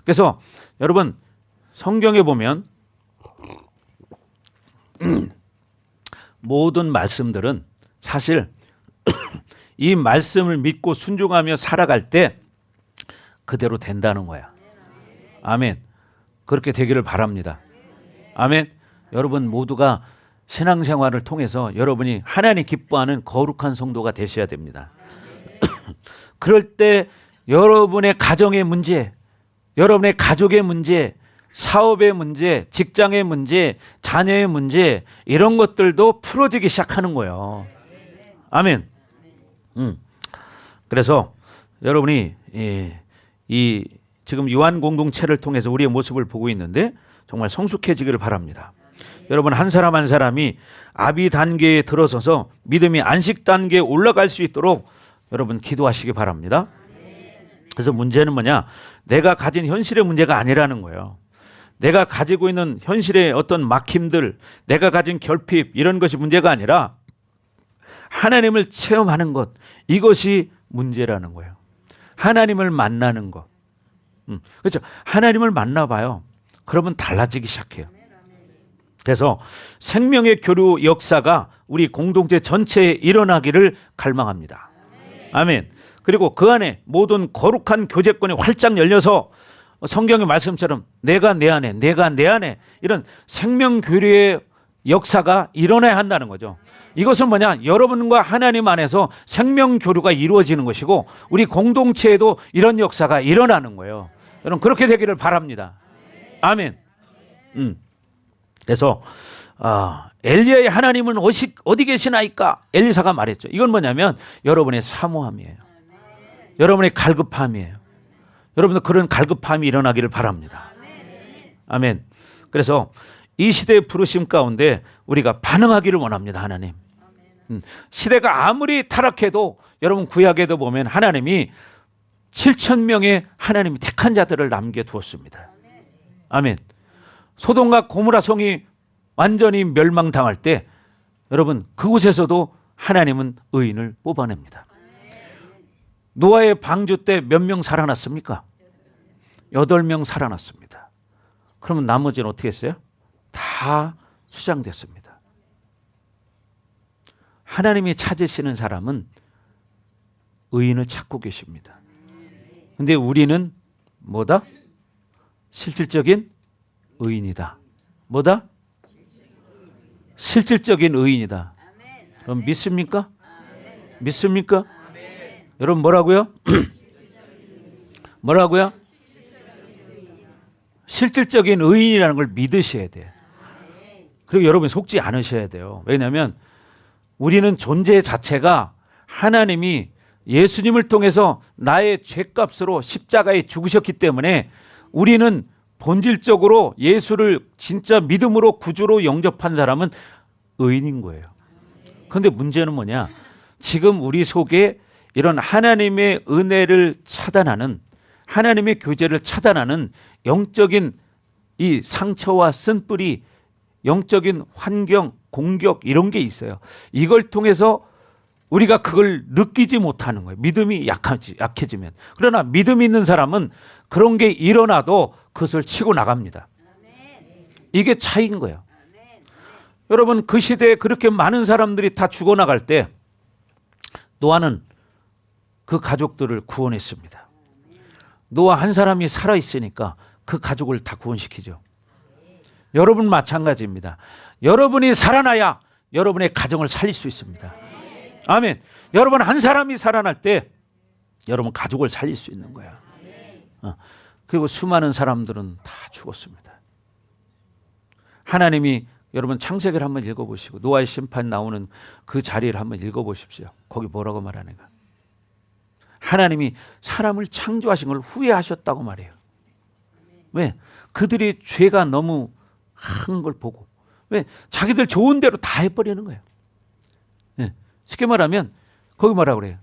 S1: 그래서 여러분 성경에 보면 모든 말씀들은 사실 이 말씀을 믿고 순종하며 살아갈 때 그대로 된다는 거야. 아멘. 그렇게 되기를 바랍니다. 아멘. 여러분 모두가 신앙생활을 통해서 여러분이 하나님 기뻐하는 거룩한 성도가 되셔야 됩니다. 그럴 때 여러분의 가정의 문제, 여러분의 가족의 문제, 사업의 문제, 직장의 문제, 자녀의 문제 이런 것들도 풀어지기 시작하는 거예요. 아멘. 그래서 여러분이 이 지금 요한 공동체를 통해서 우리의 모습을 보고 있는데 정말 성숙해지기를 바랍니다. 여러분 한 사람 한 사람이 아비 단계에 들어서서 믿음이 안식 단계에 올라갈 수 있도록 여러분 기도하시기 바랍니다. 그래서 문제는 뭐냐? 내가 가진 현실의 문제가 아니라는 거예요. 내가 가지고 있는 현실의 어떤 막힘들, 내가 가진 결핍 이런 것이 문제가 아니라 하나님을 체험하는 것, 이것이 문제라는 거예요. 하나님을 만나는 것. 그렇죠. 하나님을 만나봐요. 그러면 달라지기 시작해요. 그래서 생명의 교류 역사가 우리 공동체 전체에 일어나기를 갈망합니다. 아멘. 그리고 그 안에 모든 거룩한 교제권이 활짝 열려서 성경의 말씀처럼 내가 내 안에, 내가 내 안에 이런 생명 교류의 역사가 일어나야 한다는 거죠. 이것은 뭐냐? 여러분과 하나님 안에서 생명 교류가 이루어지는 것이고 우리 공동체에도 이런 역사가 일어나는 거예요. 여러분 그렇게 되기를 바랍니다. 아멘. 그래서 엘리야의 하나님은 어디 계시나이까? 엘리사가 말했죠. 이건 뭐냐면 여러분의 사모함이에요. 여러분의 갈급함이에요. 여러분들 그런 갈급함이 일어나기를 바랍니다. 아멘. 그래서 이 시대의 부르심 가운데 우리가 반응하기를 원합니다. 하나님. 시대가 아무리 타락해도 여러분 구약에도 보면 하나님이 7,000명의 하나님이 택한 자들을 남겨두었습니다. 아멘. 소돔과 고모라 성이 완전히 멸망당할 때 여러분 그곳에서도 하나님은 의인을 뽑아냅니다. 노아의 방주 때 몇 명 살아났습니까? 8명 살아났습니다. 그러면 나머지는 어떻게 했어요? 다 수장됐습니다. 하나님이 찾으시는 사람은 의인을 찾고 계십니다. 근데 우리는 뭐다? 실질적인 의인이다. 뭐다? 실질적인 의인이다. 그럼 믿습니까? 믿습니까? 여러분 뭐라고요? 뭐라고요? 실질적인 의인이라는 걸 믿으셔야 돼요. 그리고 여러분 속지 않으셔야 돼요. 왜냐하면 우리는 존재 자체가 하나님이 예수님을 통해서 나의 죄값으로 십자가에 죽으셨기 때문에 우리는 본질적으로 예수를 진짜 믿음으로 구주로 영접한 사람은 의인인 거예요. 그런데 문제는 뭐냐? 지금 우리 속에 이런 하나님의 은혜를 차단하는 하나님의 교제를 차단하는 영적인 이 상처와 쓴뿌리, 영적인 환경, 공격 이런 게 있어요. 이걸 통해서 우리가 그걸 느끼지 못하는 거예요. 믿음이 약해지면. 그러나 믿음 있는 사람은 그런 게 일어나도 그것을 치고 나갑니다. 이게 차이인 거예요. 여러분, 그 시대에 그렇게 많은 사람들이 다 죽어나갈 때 노아는 그 가족들을 구원했습니다. 노아 한 사람이 살아있으니까 그 가족을 다 구원시키죠. 여러분 마찬가지입니다. 여러분이 살아나야 여러분의 가정을 살릴 수 있습니다. 아멘. 여러분 한 사람이 살아날 때 여러분 가족을 살릴 수 있는 거야. 그리고 수많은 사람들은 다 죽었습니다. 하나님이 여러분 창세기를 한번 읽어보시고 노아의 심판 나오는 그 자리를 한번 읽어보십시오. 거기 뭐라고 말하는가? 하나님이 사람을 창조하신 걸 후회하셨다고 말해요. 왜? 그들이 죄가 너무 한 걸 보고. 왜? 자기들 좋은 대로 다 해버리는 거예요. 네. 쉽게 말하면 거기 뭐라고 그래요?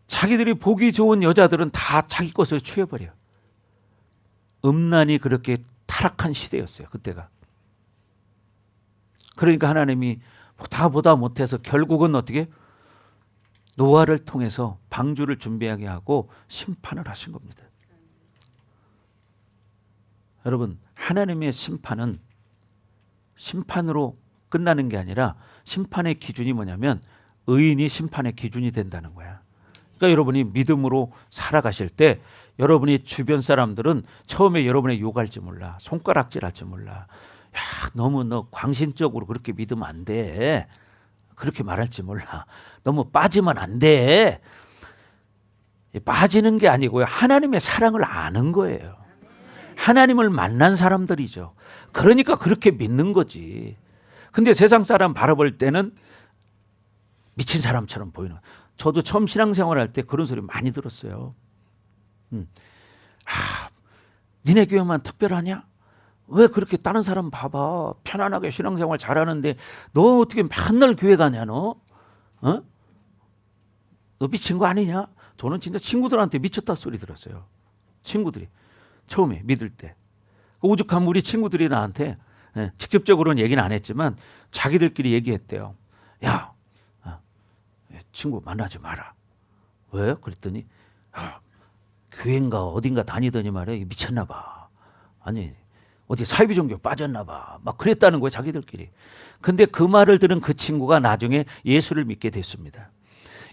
S1: 자기들이 보기 좋은 여자들은 다 자기 것을 취해버려요. 음란이 그렇게 타락한 시대였어요. 그때가. 그러니까 하나님이 다 보다 못해서 결국은 어떻게? 노아를 통해서 방주를 준비하게 하고 심판을 하신 겁니다. 여러분, 하나님의 심판은 심판으로 끝나는 게 아니라 심판의 기준이 뭐냐면 의인이 심판의 기준이 된다는 거야. 그러니까 여러분이 믿음으로 살아가실 때 여러분이 주변 사람들은 처음에 여러분의 욕할지 몰라. 손가락질할지 몰라. 야, 너무 너 광신적으로 그렇게 믿으면 안 돼. 그렇게 말할지 몰라. 너무 빠지면 안 돼. 빠지는 게 아니고요. 하나님의 사랑을 아는 거예요. 하나님을 만난 사람들이죠. 그러니까 그렇게 믿는 거지. 근데 세상 사람 바라볼 때는 미친 사람처럼 보이는 거예요. 저도 처음 신앙생활 할 때 그런 소리 많이 들었어요. 니네 교회만 특별하냐? 왜 그렇게 다른 사람 봐봐. 편안하게 신앙생활 잘하는데 너 어떻게 맨날 교회 가냐 너? 너 미친 거 아니냐? 저는 진짜 친구들한테 미쳤다 소리 들었어요. 친구들이 처음에 믿을 때. 오죽하면 우리 친구들이 나한테 직접적으로는 얘기는 안 했지만 자기들끼리 얘기했대요. 야, 친구 만나지 마라. 왜? 그랬더니 교회인가 어딘가 다니더니 말이야. 미쳤나 봐. 아니 어디 사이비 종교 빠졌나 봐. 막 그랬다는 거예요. 자기들끼리. 근데 그 말을 들은 그 친구가 나중에 예수를 믿게 됐습니다.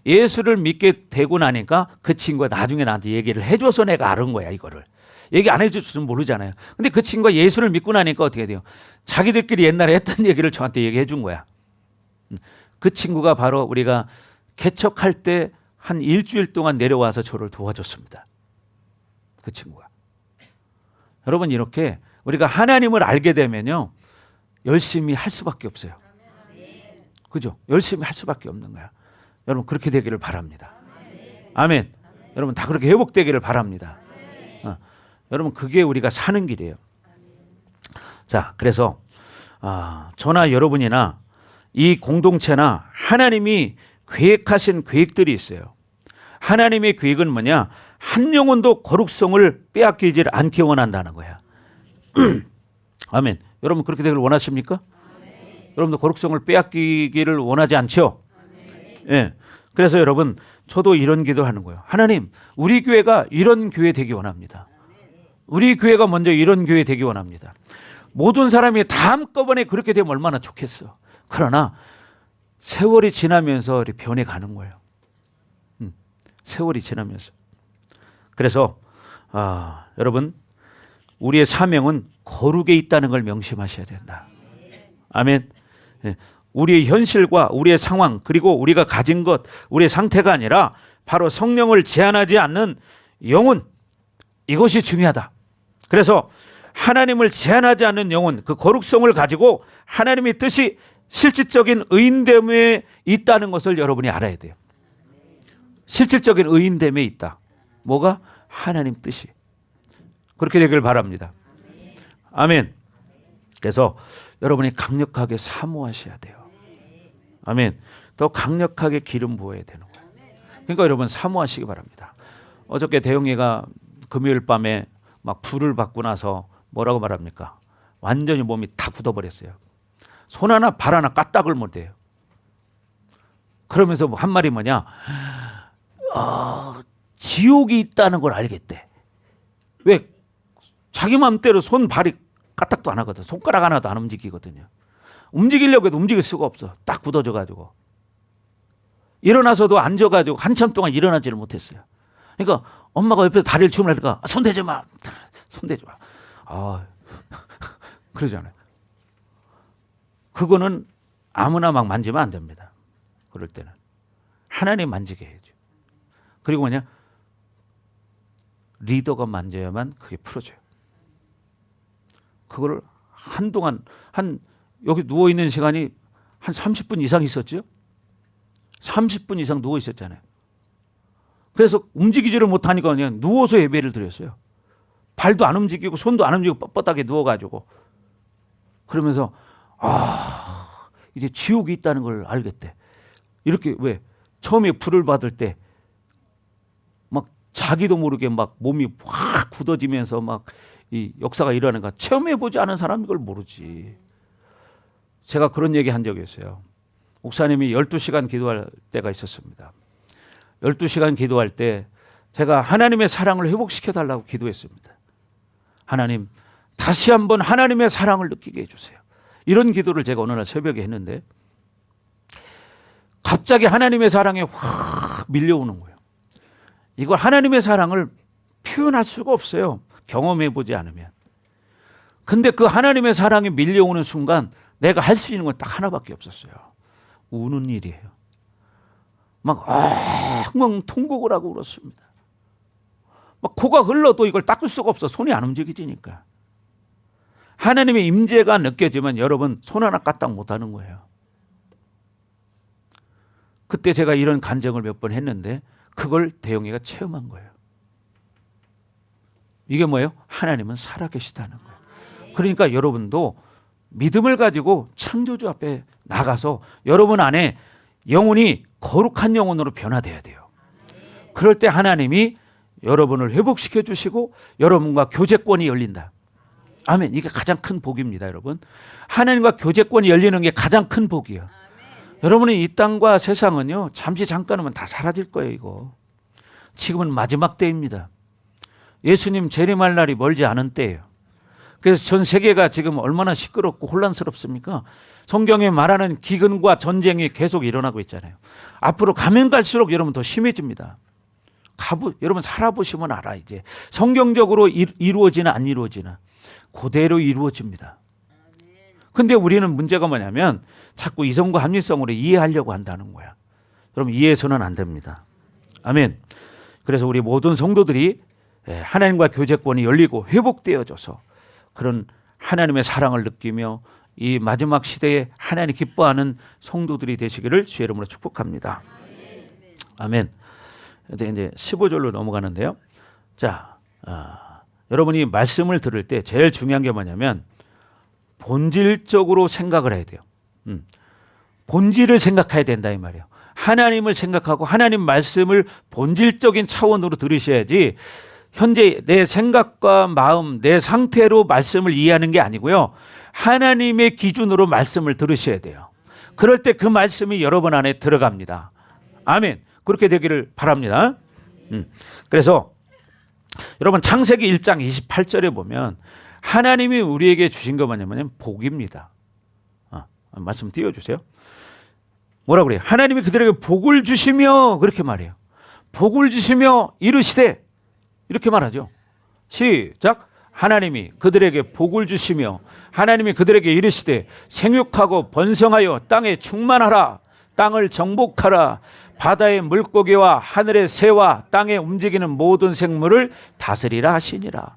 S1: 예수를 믿게 되고 나니까 그 친구가 나중에 나한테 얘기를 해줘서 내가 알은 거야. 이거를. 얘기 안 해줬으면 모르잖아요. 근데 그 친구가 예수를 믿고 나니까 어떻게 돼요? 자기들끼리 옛날에 했던 얘기를 저한테 얘기해 준 거야. 그 친구가 바로 우리가 개척할 때 한 일주일 동안 내려와서 저를 도와줬습니다. 그 친구가. 여러분 이렇게 우리가 하나님을 알게 되면요. 열심히 할 수밖에 없어요. 그죠? 열심히 할 수밖에 없는 거야. 여러분 그렇게 되기를 바랍니다. 아멘. 여러분 다 그렇게 회복되기를 바랍니다. 여러분 그게 우리가 사는 길이에요. 자, 그래서 저나 여러분이나 이 공동체나 하나님이 계획하신 계획들이 있어요. 하나님의 계획은 뭐냐? 한 영혼도 거룩성을 빼앗기지 않게 원한다는 거야. 아멘. 여러분 그렇게 되기를 원하십니까? 여러분도 거룩성을 빼앗기기를 원하지 않죠? 예. 그래서 여러분 저도 이런 기도하는 거예요. 하나님, 우리 교회가 이런 교회 되기 원합니다. 우리 교회가 먼저 이런 교회 되기 원합니다. 모든 사람이 다 한꺼번에 그렇게 되면 얼마나 좋겠어. 그러나 세월이 지나면서 이렇게 변해가는 거예요. 세월이 지나면서. 그래서 여러분 우리의 사명은 거룩에 있다는 걸 명심하셔야 된다. 아멘. 우리의 현실과 우리의 상황 그리고 우리가 가진 것 우리의 상태가 아니라 바로 성령을 제한하지 않는 영혼, 이것이 중요하다. 그래서 하나님을 제한하지 않는 영혼, 그 거룩성을 가지고 하나님의 뜻이 실질적인 의인됨에 있다는 것을 여러분이 알아야 돼요. 실질적인 의인됨에 있다. 뭐가? 하나님 뜻이. 그렇게 되길 바랍니다. 아멘. 그래서 여러분이 강력하게 사모하셔야 돼요. 아멘. 더 강력하게 기름 부어야 되는 거예요. 그러니까 여러분 사모하시기 바랍니다. 어저께 대영이가 금요일 밤에 막 불을 받고 나서 뭐라고 말합니까? 완전히 몸이 다 굳어버렸어요. 손 하나 발 하나 까딱을 못해요. 그러면서 한 말이 뭐냐? 지옥이 있다는 걸 알겠대. 왜? 자기 마음대로 손 발이 까딱도 안 하거든. 손가락 하나도 안 움직이거든요. 움직이려고 해도 움직일 수가 없어. 딱 굳어져가지고. 일어나서도 앉아가지고 한참 동안 일어나지를 못했어요. 그러니까 엄마가 옆에서 다리를 치우려니까 손대지 마. 손대지 마. 그러잖아요. 그거는 아무나 막 만지면 안 됩니다. 그럴 때는. 하나님 만지게 해야죠. 그리고 뭐냐? 리더가 만져야만 그게 풀어져요. 그거를 한동안 여기 누워있는 시간이 한 30분 이상 있었죠? 30분 이상 누워 있었잖아요. 그래서 움직이지를 못하니까 그냥 누워서 예배를 드렸어요. 발도 안 움직이고 손도 안 움직이고 뻣뻣하게 누워가지고. 그러면서 이제 지옥이 있다는 걸 알겠대. 이렇게 왜? 처음에 불을 받을 때 막 자기도 모르게 막 몸이 확 굳어지면서 막 이 역사가 일어나는 거 체험해보지 않은 사람이 이걸 모르지. 제가 그런 얘기 한 적이 있어요. 목사님이 12시간 기도할 때가 있었습니다. 12시간 기도할 때 제가 하나님의 사랑을 회복시켜달라고 기도했습니다. 하나님, 다시 한번 하나님의 사랑을 느끼게 해주세요. 이런 기도를 제가 어느 날 새벽에 했는데 갑자기 하나님의 사랑이 확 밀려오는 거예요. 이걸 하나님의 사랑을 표현할 수가 없어요. 경험해보지 않으면. 근데 그 하나님의 사랑이 밀려오는 순간 내가 할 수 있는 건 딱 하나밖에 없었어요. 우는 일이에요. 막 엉엉 통곡을 하고 울었습니다. 막 코가 흘러도 이걸 닦을 수가 없어. 손이 안 움직이지니까. 하나님의 임재가 느껴지면 여러분 손 하나 까딱 못하는 거예요. 그때 제가 이런 간증을 몇 번 했는데 그걸 대영이가 체험한 거예요. 이게 뭐예요? 하나님은 살아계시다는 거예요. 그러니까 여러분도 믿음을 가지고 창조주 앞에 나가서 여러분 안에 영혼이 거룩한 영혼으로 변화돼야 돼요. 그럴 때 하나님이 여러분을 회복시켜 주시고 여러분과 교제권이 열린다. 아멘. 이게 가장 큰 복입니다, 여러분. 하나님과 교제권이 열리는 게 가장 큰 복이에요. 여러분이 이 땅과 세상은요, 잠시 잠깐이면 다 사라질 거예요, 이거. 지금은 마지막 때입니다. 예수님 재림할 날이 멀지 않은 때예요. 그래서 전 세계가 지금 얼마나 시끄럽고 혼란스럽습니까? 성경에 말하는 기근과 전쟁이 계속 일어나고 있잖아요. 앞으로 가면 갈수록 여러분 더 심해집니다. 여러분 살아보시면 알아. 이제 성경적으로 이루어지나 안 이루어지나 그대로 이루어집니다. 근데 우리는 문제가 뭐냐면 자꾸 이성과 합리성으로 이해하려고 한다는 거야. 여러분 이해해서는 안 됩니다. 아멘. 그래서 우리 모든 성도들이 하나님과 교제권이 열리고 회복되어져서 그런 하나님의 사랑을 느끼며 이 마지막 시대에 하나님 기뻐하는 성도들이 되시기를 주의 이름으로 축복합니다. 아멘. 이제 15절로 넘어가는데요. 자, 여러분이 말씀을 들을 때 제일 중요한 게 뭐냐면 본질적으로 생각을 해야 돼요. 본질을 생각해야 된다 이 말이에요. 하나님을 생각하고 하나님 말씀을 본질적인 차원으로 들으셔야지 현재 내 생각과 마음, 내 상태로 말씀을 이해하는 게 아니고요. 하나님의 기준으로 말씀을 들으셔야 돼요. 그럴 때 그 말씀이 여러분 안에 들어갑니다. 아멘. 그렇게 되기를 바랍니다. 그래서 여러분 창세기 1장 28절에 보면 하나님이 우리에게 주신 거 뭐냐면 복입니다. 말씀 띄워주세요. 뭐라 그래요? 하나님이 그들에게 복을 주시며 그렇게 말해요. 복을 주시며 이르시되 이렇게 말하죠. 시작. 하나님이 그들에게 복을 주시며 하나님이 그들에게 이르시되 생육하고 번성하여 땅에 충만하라. 땅을 정복하라. 바다의 물고기와 하늘의 새와 땅에 움직이는 모든 생물을 다스리라 하시니라.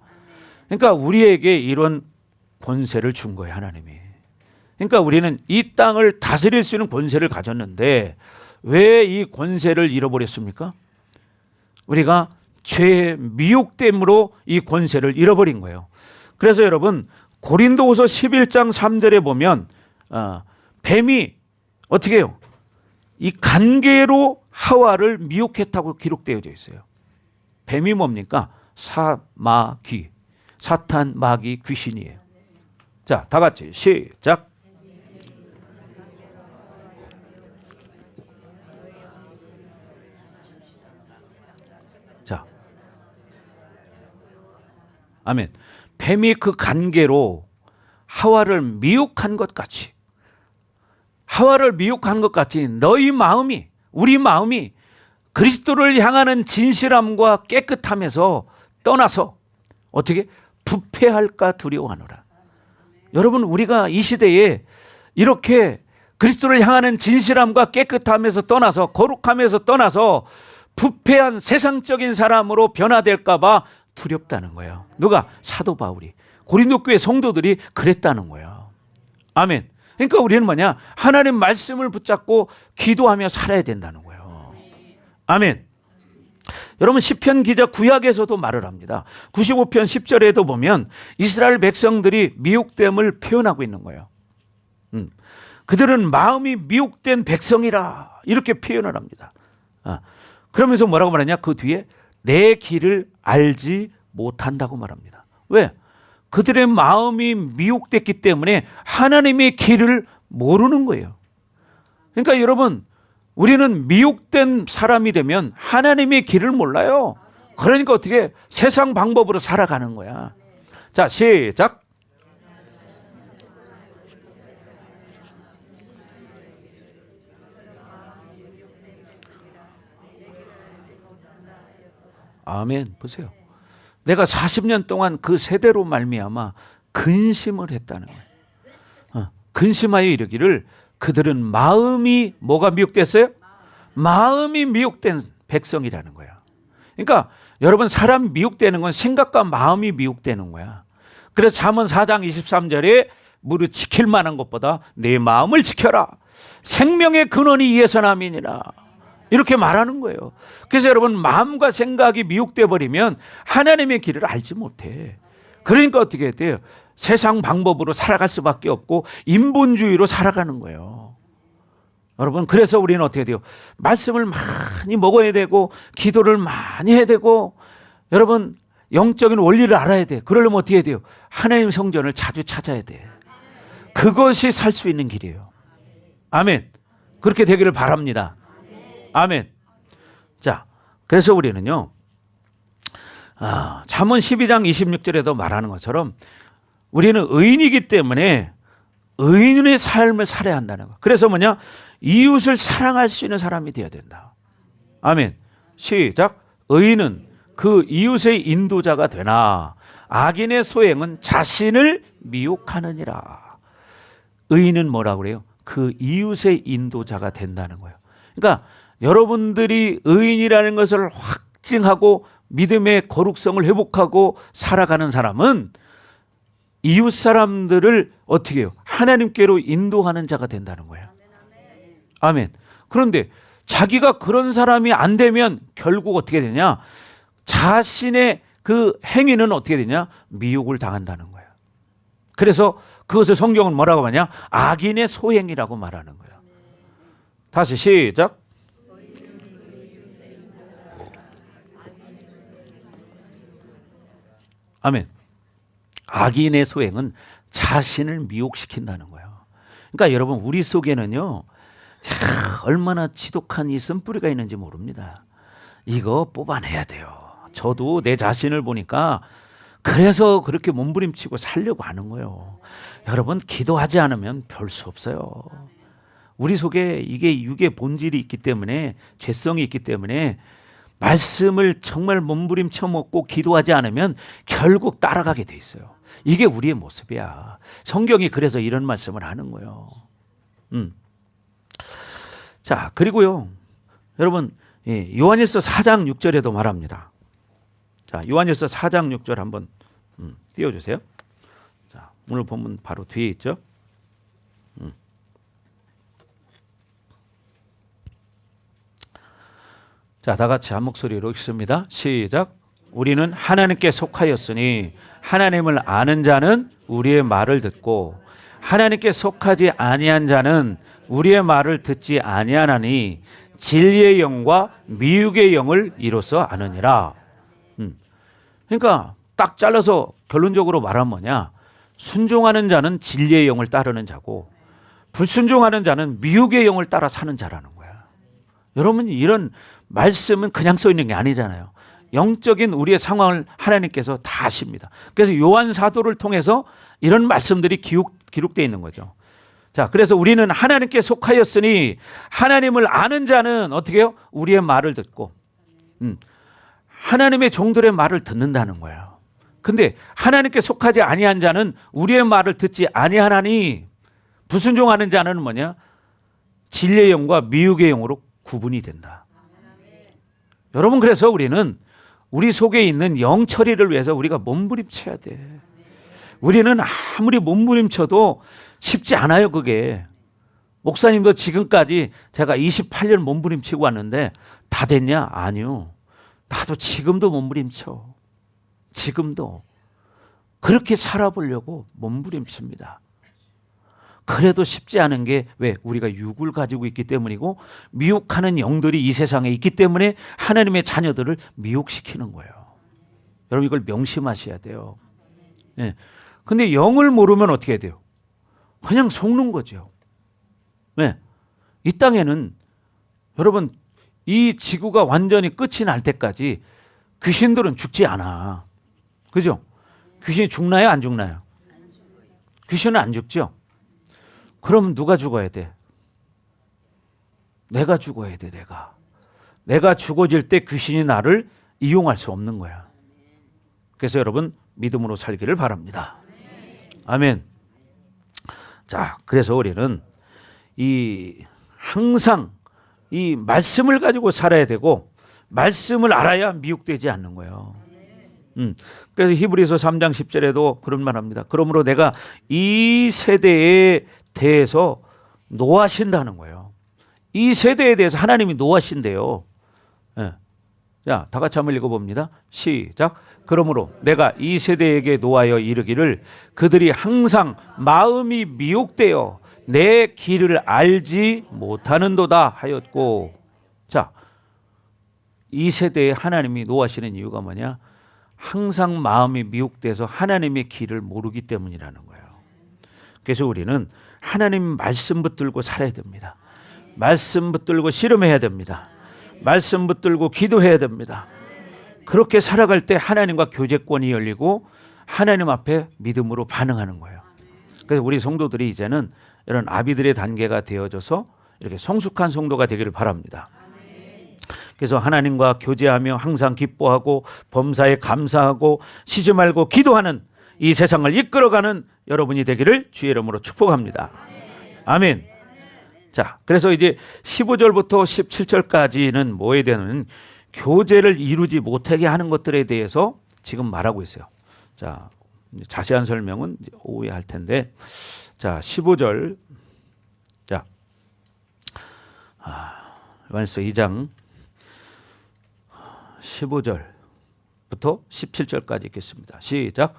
S1: 그러니까 우리에게 이런 권세를 준 거예요, 하나님이. 그러니까 우리는 이 땅을 다스릴 수 있는 권세를 가졌는데 왜 이 권세를 잃어버렸습니까? 우리가 죄의 미혹됨으로 이 권세를 잃어버린 거예요. 그래서 여러분 고린도후서 11장 3절에 보면 뱀이 어떻게 해요? 이 간계로 하와를 미혹했다고 기록되어져 있어요. 뱀이 뭡니까? 사마귀. 사탄, 마귀, 귀신이에요. 자, 다 같이 시작. 자, 아멘. 뱀이 그 관계로 하와를 미혹한 것 같이, 하와를 미혹한 것 같이 너희 마음이, 우리 마음이 그리스도를 향하는 진실함과 깨끗함에서 떠나서 어떻게 부패할까 두려워하노라. 여러분, 우리가 이 시대에 이렇게 그리스도를 향하는 진실함과 깨끗함에서 떠나서, 거룩함에서 떠나서 부패한 세상적인 사람으로 변화될까 봐 두렵다는 거예요. 누가? 사도 바울이. 고린도 교회 성도들이 그랬다는 거예요. 아멘. 그러니까 우리는 뭐냐? 하나님 말씀을 붙잡고 기도하며 살아야 된다는 거예요. 아멘. 여러분, 시편 기자 구약에서도 말을 합니다. 95편 10절에도 보면 이스라엘 백성들이 미혹됨을 표현하고 있는 거예요. 그들은 마음이 미혹된 백성이라 이렇게 표현을 합니다. 그러면서 뭐라고 말하냐? 그 뒤에 내 길을 알지 못한다고 말합니다. 왜? 그들의 마음이 미혹됐기 때문에 하나님의 길을 모르는 거예요. 그러니까 여러분, 우리는 미혹된 사람이 되면 하나님의 길을 몰라요. 그러니까 어떻게? 세상 방법으로 살아가는 거야. 자, 시작. 아멘. 보세요. 내가 40년 동안 그 세대로 말미암아 근심을 했다는 거예요. 근심하여 이르기를 그들은 마음이 뭐가 미혹됐어요? 마음이 미혹된 백성이라는 거야. 그러니까 여러분, 사람 미혹되는 건 생각과 마음이 미혹되는 거야. 그래서 잠언 4장 23절에 무릇 지킬 만한 것보다 내 마음을 지켜라. 생명의 근원이 이에서 남이니라. 이렇게 말하는 거예요. 그래서 여러분, 마음과 생각이 미혹돼 버리면 하나님의 길을 알지 못해. 그러니까 어떻게 해야 돼요? 세상 방법으로 살아갈 수밖에 없고 인본주의로 살아가는 거예요. 여러분, 그래서 우리는 어떻게 돼요? 말씀을 많이 먹어야 되고 기도를 많이 해야 되고, 여러분, 영적인 원리를 알아야 돼. 그러려면 어떻게 해야 돼요? 하나님 성전을 자주 찾아야 돼. 그것이 살 수 있는 길이에요. 아멘. 그렇게 되기를 바랍니다. 아멘. 자, 그래서 우리는요, 잠언 12장 26절에도 말하는 것처럼 우리는 의인이기 때문에 의인의 삶을 살아야 한다는 거. 그래서 뭐냐? 이웃을 사랑할 수 있는 사람이 되어야 된다. 아멘. 시작. 의인은 그 이웃의 인도자가 되나 악인의 소행은 자신을 미혹하느니라. 의인은 뭐라고 그래요? 그 이웃의 인도자가 된다는 거예요. 그러니까 여러분들이 의인이라는 것을 확증하고 믿음의 거룩성을 회복하고 살아가는 사람은 이웃 사람들을 어떻게 해요? 하나님께로 인도하는 자가 된다는 거예요. 아멘. 그런데 자기가 그런 사람이 안 되면 결국 어떻게 되냐? 자신의 그 행위는 어떻게 되냐? 미혹을 당한다는 거예요. 그래서 그것을 성경은 뭐라고 하냐? 악인의 소행이라고 말하는 거예요. 다시 시작. 아멘. 악인의 소행은 자신을 미혹시킨다는 거예요. 그러니까 여러분, 우리 속에는요, 얼마나 지독한 이 쓴뿌리가 있는지 모릅니다. 이거 뽑아내야 돼요. 저도 내 자신을 보니까 그래서 그렇게 몸부림치고 살려고 하는 거예요. 여러분, 기도하지 않으면 별 수 없어요. 우리 속에 이게 육의 본질이 있기 때문에, 죄성이 있기 때문에 말씀을 정말 몸부림쳐 먹고 기도하지 않으면 결국 따라가게 돼 있어요. 이게 우리의 모습이야. 성경이 그래서 이런 말씀을 하는 거예요. 자, 그리고요, 여러분, 요한일서 4장 6절에도 말합니다. 자, 요한일서 4장 6절 한번 띄워주세요. 자, 오늘 본문 바로 뒤에 있죠. 자, 다 같이 한 목소리로 읽습니다. 시작. 우리는 하나님께 속하였으니 하나님을 아는 자는 우리의 말을 듣고 하나님께 속하지 아니한 자는 우리의 말을 듣지 아니하나니 진리의 영과 미혹의 영을 이로써 아느니라. 그러니까 딱 잘라서 결론적으로 말하면 뭐냐? 순종하는 자는 진리의 영을 따르는 자고 불순종하는 자는 미혹의 영을 따라 사는 자라는 거야. 여러분, 이런 말씀은 그냥 써 있는 게 아니잖아요. 영적인 우리의 상황을 하나님께서 다 아십니다. 그래서 요한 사도를 통해서 이런 말씀들이 기록되어 있는 거죠. 자, 그래서 우리는 하나님께 속하였으니 하나님을 아는 자는 어떻게 해요? 우리의 말을 듣고 하나님의 종들의 말을 듣는다는 거예요. 근데 하나님께 속하지 아니한 자는 우리의 말을 듣지 아니하나니 불순종하는 자는 뭐냐? 진리의 영과 미혹의 영으로 구분이 된다. 여러분, 그래서 우리는 우리 속에 있는 영 처리를 위해서 우리가 몸부림쳐야 돼. 우리는 아무리 몸부림쳐도 쉽지 않아요, 그게. 목사님도 지금까지 제가 28년 몸부림치고 왔는데 다 됐냐? 아니요. 나도 지금도 몸부림쳐. 지금도. 그렇게 살아보려고 몸부림칩니다. 그래도 쉽지 않은 게 왜? 우리가 육을 가지고 있기 때문이고 미혹하는 영들이 이 세상에 있기 때문에 하나님의 자녀들을 미혹시키는 거예요. 여러분, 이걸 명심하셔야 돼요. 네. 근데 영을 모르면 어떻게 해야 돼요? 그냥 속는 거죠. 네. 이 땅에는 여러분, 이 지구가 완전히 끝이 날 때까지 귀신들은 죽지 않아. 그죠? 귀신이 죽나요? 안 죽나요? 귀신은 안 죽죠? 그럼 누가 죽어야 돼? 내가 죽어야 돼, 내가. 내가 죽어질 때 귀신이 나를 이용할 수 없는 거야. 그래서 여러분, 믿음으로 살기를 바랍니다. 아멘. 자, 그래서 우리는 항상 이 말씀을 가지고 살아야 되고 말씀을 알아야 미혹되지 않는 거예요. 그래서 히브리서 3장 10절에도 그런 말 합니다. 그러므로 내가 이 세대에 대해서 노하신다는 거예요. 이 세대에 대해서 하나님이 노하신대요. 네. 자, 다 같이 한번 읽어봅니다. 시작. 그러므로 내가 이 세대에게 노하여 이르기를 그들이 항상 마음이 미혹되어 내 길을 알지 못하는도다 하였고. 자, 이 세대에 하나님이 노하시는 이유가 뭐냐? 항상 마음이 미혹돼서 하나님의 길을 모르기 때문이라는 거예요. 그래서 우리는 하나님 말씀 붙들고 살아야 됩니다. 말씀 붙들고 씨름해야 됩니다. 말씀 붙들고 기도해야 됩니다. 그렇게 살아갈 때 하나님과 교제권이 열리고 하나님 앞에 믿음으로 반응하는 거예요. 그래서 우리 성도들이 이제는 이런 아비들의 단계가 되어져서 이렇게 성숙한 성도가 되기를 바랍니다. 그래서 하나님과 교제하며 항상 기뻐하고 범사에 감사하고 쉬지 말고 기도하는 이 세상을 이끌어가는 여러분이 되기를 주의 이름으로 축복합니다. 아멘. 자, 그래서 이제 15절부터 17절까지는 뭐에 대한 교제를 이루지 못하게 하는 것들에 대해서 지금 말하고 있어요. 자, 자세한 설명은 이제 오후에 할 텐데, 자, 15절. 자, 요한일서 2장 15절부터 17절까지 읽겠습니다. 시작.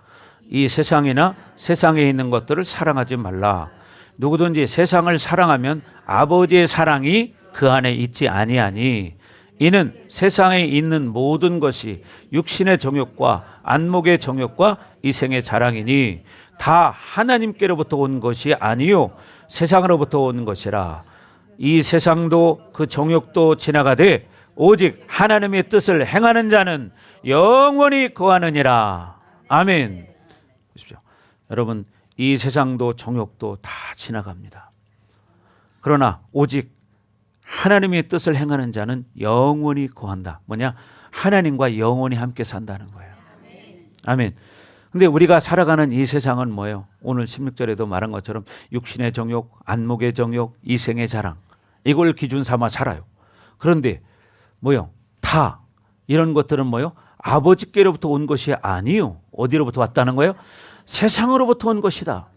S1: 이 세상이나 세상에 있는 것들을 사랑하지 말라. 누구든지 세상을 사랑하면 아버지의 사랑이 그 안에 있지 아니하니 이는 세상에 있는 모든 것이 육신의 정욕과 안목의 정욕과 이생의 자랑이니 다 하나님께로부터 온 것이 아니요 세상으로부터 온 것이라. 이 세상도 그 정욕도 지나가되 오직 하나님의 뜻을 행하는 자는 영원히 거하느니라. 아멘. 보십시오. 여러분, 이 세상도 정욕도 다 지나갑니다. 그러나 오직 하나님의 뜻을 행하는 자는 영원히 거한다. 뭐냐? 하나님과 영원히 함께 산다는 거예요. 아멘. 근데 우리가 살아가는 이 세상은 뭐예요? 오늘 16절에도 말한 것처럼 육신의 정욕, 안목의 정욕, 이생의 자랑, 이걸 기준 삼아 살아요. 그런데 뭐요? 다 이런 것들은 뭐요? 아버지께로부터 온 것이 아니요. 어디로부터 왔다는 거예요? 세상으로부터 온 것이다.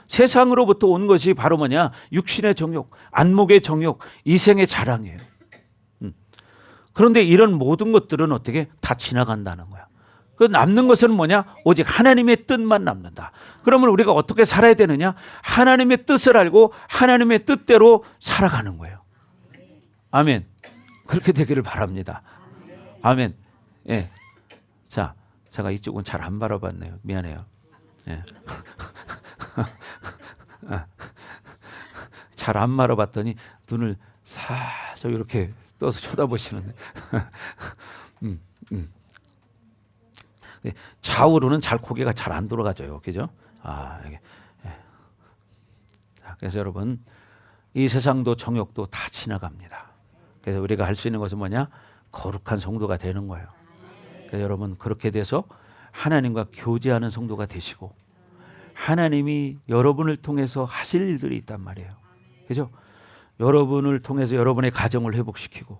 S1: 세상으로부터 온 것이 바로 뭐냐? 육신의 정욕, 안목의 정욕, 이생의 자랑이에요. 그런데 이런 모든 것들은 어떻게 다 지나간다는 거야. 그 남는 것은 뭐냐? 오직 하나님의 뜻만 남는다. 그러면 우리가 어떻게 살아야 되느냐? 하나님의 뜻을 알고 하나님의 뜻대로 살아가는 거예요. 아멘. 그렇게 되기를 바랍니다. 아멘. 예. 자, 제가 이쪽은 잘 안 바라봤네요. 미안해요. 예. 잘 안 바라봤더니 눈을 살짝 이렇게 떠서 쳐다보시는데 좌우로는 잘 고개가 잘 안 돌아가져요. 그죠? 이게. 예. 자, 그래서 여러분 이 세상도 정욕도 다 지나갑니다. 그래서 우리가 할 수 있는 것은 뭐냐? 거룩한 성도가 되는 거예요. 그래서 여러분 그렇게 돼서 하나님과 교제하는 성도가 되시고 하나님이 여러분을 통해서 하실 일들이 있단 말이에요. 그죠? 여러분을 통해서 여러분의 가정을 회복시키고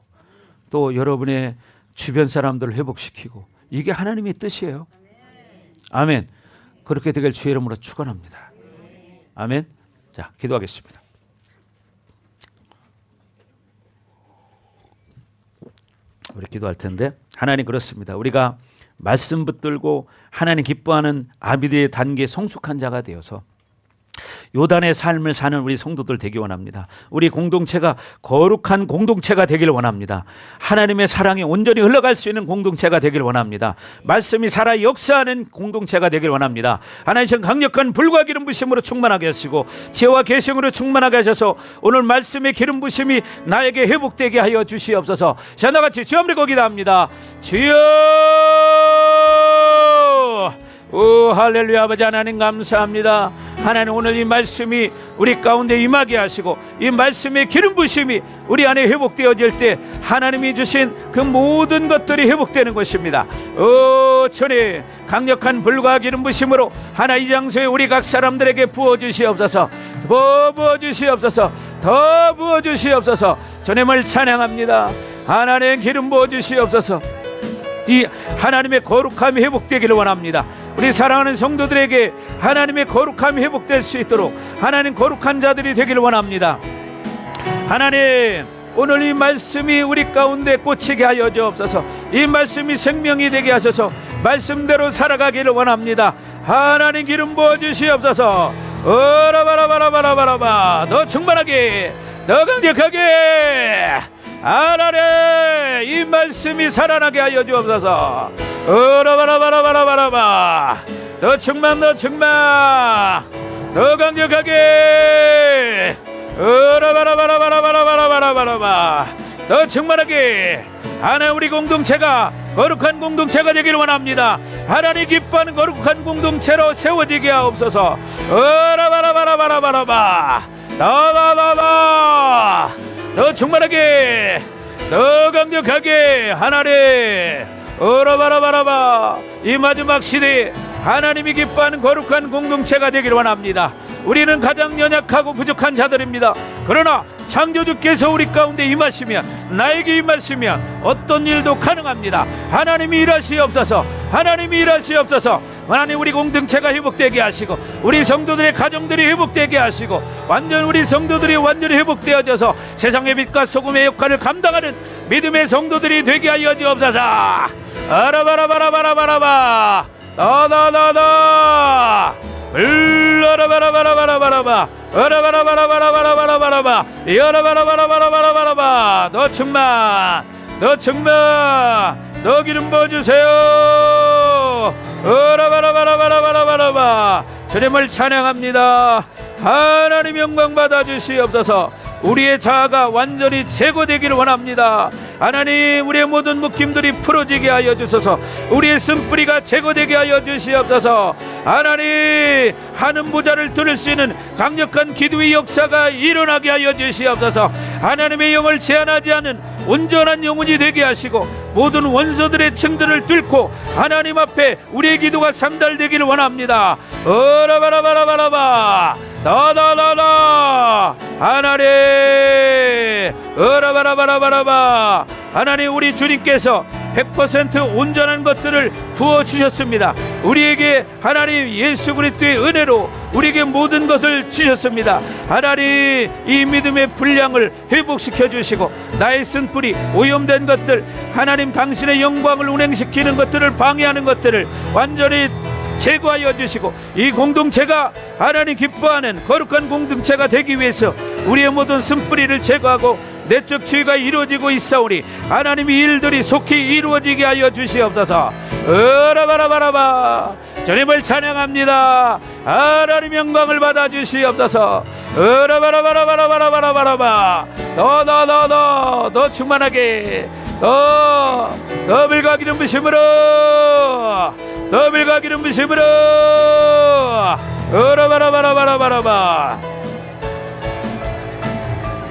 S1: 또 여러분의 주변 사람들을 회복시키고 이게 하나님의 뜻이에요. 아멘. 그렇게 되길 주의 이름으로 축원합니다. 아멘. 자, 기도하겠습니다. 우리 기도할 텐데 하나님 그렇습니다. 우리가 말씀 붙들고 하나님 기뻐하는 아비들의 단계에 성숙한 자가 되어서 요단의 삶을 사는 우리 성도들 되기 원합니다. 우리 공동체가 거룩한 공동체가 되길 원합니다. 하나님의 사랑이 온전히 흘러갈 수 있는 공동체가 되길 원합니다. 말씀이 살아 역사하는 공동체가 되길 원합니다. 하나님 강력한 불과 기름 부심으로 충만하게 하시고 지혜와 계시로 충만하게 하셔서 오늘 말씀의 기름 부심이 나에게 회복되게 하여 주시옵소서. 자나같이 주여 우리 거기다 합니다. 주여 오 할렐루야. 아버지 하나님 감사합니다. 하나님 오늘 이 말씀이 우리 가운데 임하게 하시고 이 말씀의 기름 부심이 우리 안에 회복되어질 때 하나님이 주신 그 모든 것들이 회복되는 것입니다. 오 천의 강력한 불과 기름 부심으로 하나 이 장소에 우리 각 사람들에게 부어주시옵소서. 더 부어주시옵소서. 더 부어주시옵소서. 주님을 찬양합니다. 하나님 기름 부어주시옵소서. 이 하나님의 거룩함이 회복되기를 원합니다. 우리 사랑하는 성도들에게 하나님의 거룩함이 회복될 수 있도록 하나님 거룩한 자들이 되기를 원합니다. 하나님 오늘 이 말씀이 우리 가운데 꽂히게 하여 주옵소서. 이 말씀이 생명이 되게 하셔서 말씀대로 살아가기를 원합니다. 하나님 기름 부어주시옵소서. 어라바라바라바라바라바 더 충만하게 더 강력하게 하나님 이 말씀이 살아나게 하여 주옵소서. 어라바라바라바라바라바 더 충만 더 충만 더 강력하게 어라바라바라바라바라바라바라바 더 충만하게 하나님 우리 공동체가 거룩한 공동체가 되기를 원합니다. 하나님 기뻐하는 거룩한 공동체로 세워지게 하옵소서. 어라바라바라바라바라바 더더더더 더 충만하게 더 강력하게 하나님 어라바라바라바 이 마지막 시대에 하나님이 기뻐하는 거룩한 공동체가 되기를 원합니다. 우리는 가장 연약하고 부족한 자들입니다. 그러나 창조주께서 우리 가운데 임하시면 나에게 임하시면 어떤 일도 가능합니다. 하나님이 일하시옵소서. 하나님이 일하시옵소서. 하나님 우리 공동체가 회복되게 하시고 우리 성도들의 가정들이 회복되게 하시고 완전 우리 성도들이 완전히 회복되어져서 세상의 빛과 소금의 역할을 감당하는 믿음의 성도들이 되게 하여 주옵소서. 아라바라바라바라바라바 다다다다 으라바라바라바라바라바 어라바라바라바라바라바라바 여라바라바라바라바라바라바 너 충만 너 충만 너 기름 부어주세요. 어라바라바라바라바라바라바 주님을 찬양합니다. 하나님 영광 받아주시옵소서. 우리의 자아가 완전히 제거되기를 원합니다. 하나님 우리의 모든 묶임들이 풀어지게 하여 주소서. 우리의 쓴뿌리가 제거되게 하여 주시옵소서. 하나님 하는 보좌를 들을 수 있는 강력한 기도의 역사가 일어나게 하여 주시옵소서. 하나님의 영을 제한하지 않은 온전한 영혼이 되게 하시고 모든 원수들의 층들을 뚫고 하나님 앞에 우리의 기도가 상달되기를 원합니다. 어라바라바라바라바 다다다다 하나님 어라바라바라바라바 하나님 우리 주님께서 100% 온전한 것들을 부어주셨습니다. 우리에게 하나님 예수 그리스도의 은혜로 우리에게 모든 것을 주셨습니다. 하나님 이 믿음의 분량을 회복시켜 주시고 나의 쓴뿌리 오염된 것들 하나님 당신의 영광을 운행시키는 것들을 방해하는 것들을 완전히 제거하여 주시고 이 공동체가 하나님 기뻐하는 거룩한 공동체가 되기 위해서 우리의 모든 쓴뿌리를 제거하고 내적 치유가 이루어지고 있사오니 하나님의 일들이 속히 이루어지게 하여 주시옵소서. 으라바라바라바. 주님을 찬양합니다. 하나님 영광을 받아 주시옵소서. 으라바라바라바라바라바라바. 더 충만하게, 더 불과 기름 부심으로, 더 불과 기름 부심으로. 으라바라바라바라바라바.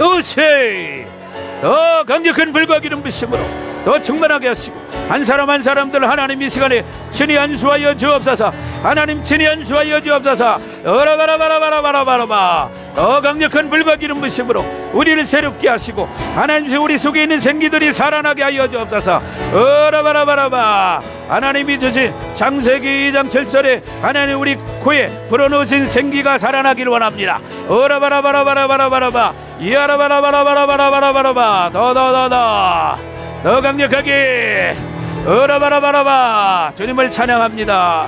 S1: 으세. 더 강력한 불과 기름 부심으로 더 충만하게 하시고, 한 사람 한 사람들 하나님 이 시간에 친히 안수하여 주옵소서. 하나님 친히 안수하여 주옵소서. 어라바라바라바라바라바라바. 더 강력한 불과 기름 부심으로 우리를 새롭게 하시고, 하나님 우리 속에 있는 생기들이 살아나게 하여 주옵소서. 어라바라바라바. 하나님이 주신 창세기 2장 7절에 하나님 우리 코에 불어넣으신 생기가 살아나기를 원합니다. 어라바라바라바라바라바라바. 이아라바라바라바라바라바라바. 더 강력하게. 어라바라바라바. 주님을 찬양합니다.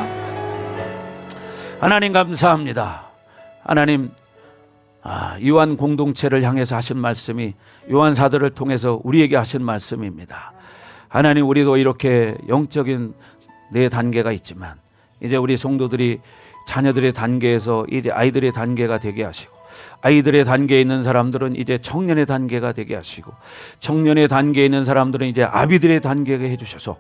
S1: 하나님 감사합니다. 하나님, 요한 공동체를 향해서 하신 말씀이 요한 사도를 통해서 우리에게 하신 말씀입니다. 하나님, 우리도 이렇게 영적인 네 단계가 있지만 이제 우리 성도들이 자녀들의 단계에서 이제 아이들의 단계가 되게 하시고, 아이들의 단계에 있는 사람들은 이제 청년의 단계가 되게 하시고, 청년의 단계에 있는 사람들은 이제 아비들의 단계가 해주셔서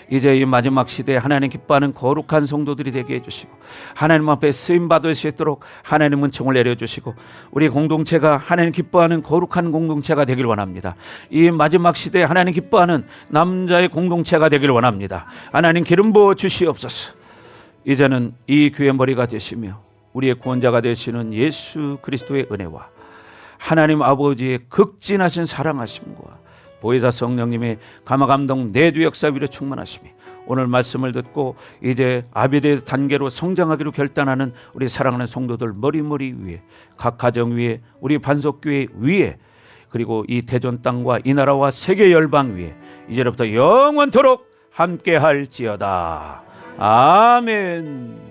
S1: 이제 이 마지막 시대에 하나님 기뻐하는 거룩한 성도들이 되게 해주시고, 하나님 앞에 쓰임받을 수 있도록 하나님 은총을 내려주시고, 우리 공동체가 하나님 기뻐하는 거룩한 공동체가 되길 원합니다. 이 마지막 시대에 하나님 기뻐하는 남자의 공동체가 되길 원합니다. 하나님 기름 부어 주시옵소서. 이제는 이 교회 머리가 되시며 우리의 구원자가 되시는 예수 그리스도의 은혜와 하나님 아버지의 극진하신 사랑하심과 보혜사 성령님의 감화감동 내주 역사 위로 충만하심이 오늘 말씀을 듣고 이제 아비의 단계로 성장하기로 결단하는 우리 사랑하는 성도들 머리머리 위에, 각 가정 위에, 우리 반석교회 위에, 그리고 이 대전 땅과 이 나라와 세계 열방 위에 이제부터 영원토록 함께할지어다. 아멘.